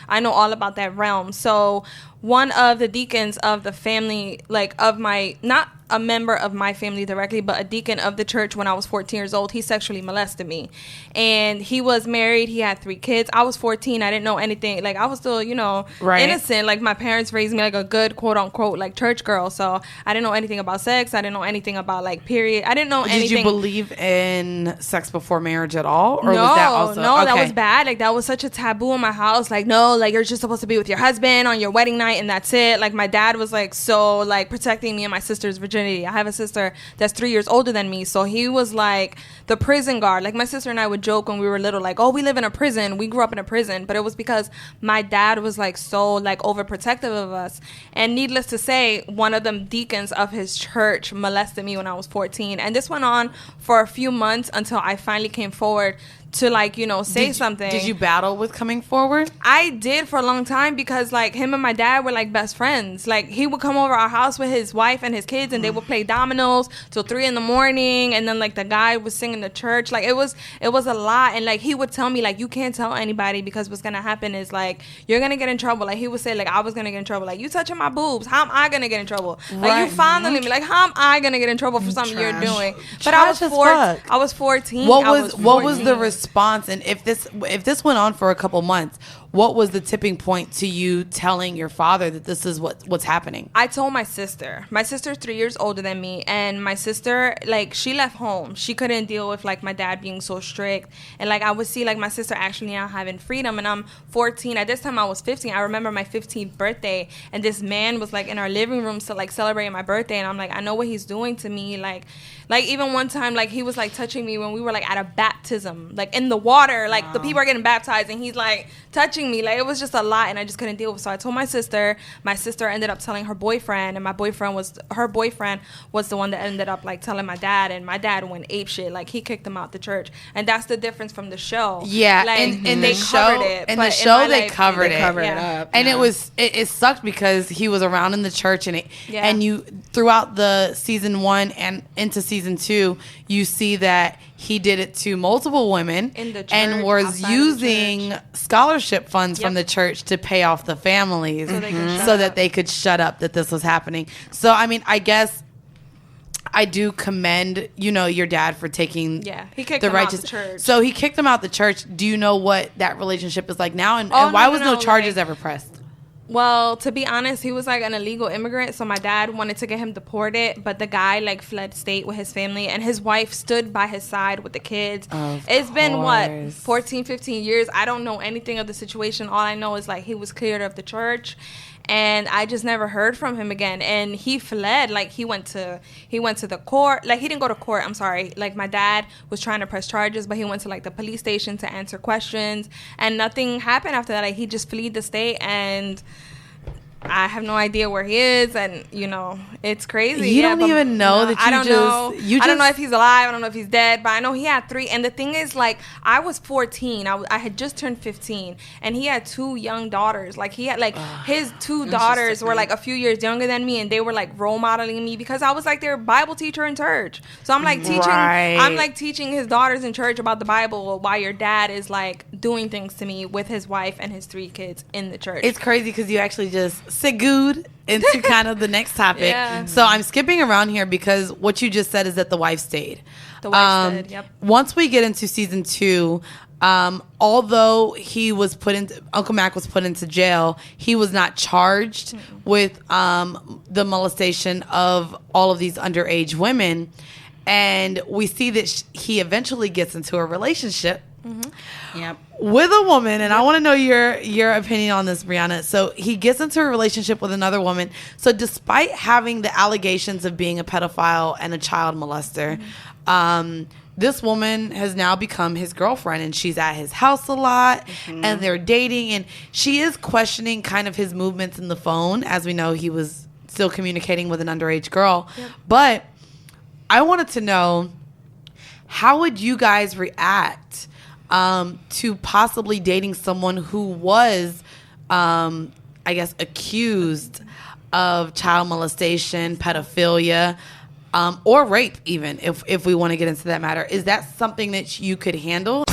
I know all about that realm. So one of the deacons of the family, like of my, not a member of my family directly, but a deacon of the church when I was 14 years old, he sexually molested me. And he was married. He had 3 kids. I was 14. I didn't know anything. Like I was still, you know, innocent. Like my parents raised me like a good quote unquote like church girl. So I didn't know anything about sex. I didn't know anything about like period. I didn't know anything. Did you believe in sex before marriage at all? Or no, was that also that was bad. Like that was such a taboo in my house. Like no, like you're just supposed to be with your husband on your wedding night and that's it. Like my dad was like so like protecting me and my sister's virginity. I have a sister that's 3 years older than me, so he was like the prison guard. Like my sister and I would joke when we were little, like, oh, we live in a prison, we grew up in a prison, but it was because my dad was like so like overprotective of us. And needless to say, one of the deacons of his church molested me when I was 14, and this went on for a few months until I finally came forward to like, you know, say something. Did you battle with coming forward? I did for a long time, because like him and my dad were like best friends. Like he would come over our house with his wife and his kids, and they would play dominoes till 3 a.m, and then like the guy was singing the church. Like it was a lot. And like he would tell me like, you can't tell anybody, because what's gonna happen is like you're gonna get in trouble. Like he would say like I was gonna get in trouble, like you touching my boobs, how am I gonna get in trouble? Like you fondling me, like how am I gonna get in trouble for something you're doing? But I was 14. What was the response? And if this went on for a couple months, what was the tipping point to you telling your father that this is what's happening? I told my sister. My sister's 3 years older than me, and my sister, like, she left home. She couldn't deal with like my dad being so strict, and like I would see like my sister actually now having freedom, and I'm 14. At this time I was 15. I remember my 15th birthday, and this man was like in our living room like celebrating my birthday, and I'm like, I know what he's doing to me. Like even one time like he was like touching me when we were like at a baptism, like in the water, like the people are getting baptized, and he's like touching me. Like it was just a lot, and I just couldn't deal with it. So I told my sister. My sister ended up telling her boyfriend, and her boyfriend was the one that ended up like telling my dad, and my dad went apeshit. Like he kicked him out the church, and that's the difference from the show. Yeah, like, in the show, they covered it up, and it sucked because he was around in the church, and you throughout the season 1 and into season 2, you see that he did it to multiple women in the church, and was using scholarship funds from the church to pay off the families so that they could shut up that this was happening. So, I mean, I guess I do commend, your dad for taking he kicked him out the church. So he kicked him out the church. Do you know what that relationship is like now? And why was no charges ever pressed? Well, to be honest, he was like an illegal immigrant, so my dad wanted to get him deported, but the guy like fled state with his family, and his wife stood by his side with the kids. It's been 14, 15 years. I don't know anything of the situation. All I know is like he was cleared of the church, and I just never heard from him again. And he fled. Like he went to the court. Like he didn't go to court, I'm sorry. Like my dad was trying to press charges, but he went to like the police station to answer questions, and nothing happened after that. Like he just fled the state, and I have no idea where he is, and it's crazy. You don't even know that I don't know. I don't know if he's alive. I don't know if he's dead, but I know he had 3. And the thing is, like, I was 14. I had just turned 15, and he had 2 young daughters. Like he had like his 2 daughters were like a few years younger than me, and they were like role modeling me because I was like their Bible teacher in church. So I'm like teaching. I'm like teaching his daughters in church about the Bible while your dad is like doing things to me with his wife and his 3 kids in the church. It's crazy because you actually just segued into kind of the next topic. Yeah. So I'm skipping around here because what you just said is that the wife stayed. The wife stayed, yep. Once we get into season 2, although he was Uncle Mac was put into jail, he was not charged with the molestation of all of these underage women. And we see that he eventually gets into a relationship with a woman. And I want to know your opinion on this, Brianna. So he gets into a relationship with another woman. So despite having the allegations of being a pedophile and a child molester, this woman has now become his girlfriend, and she's at his house a lot, and they're dating, and she is questioning kind of his movements in the phone. As we know, he was still communicating with an underage girl. But I wanted to know, how would you guys react to possibly dating someone who was, I guess, accused of child molestation, pedophilia, or rape even, if we want to get into that matter? Is that something that you could handle?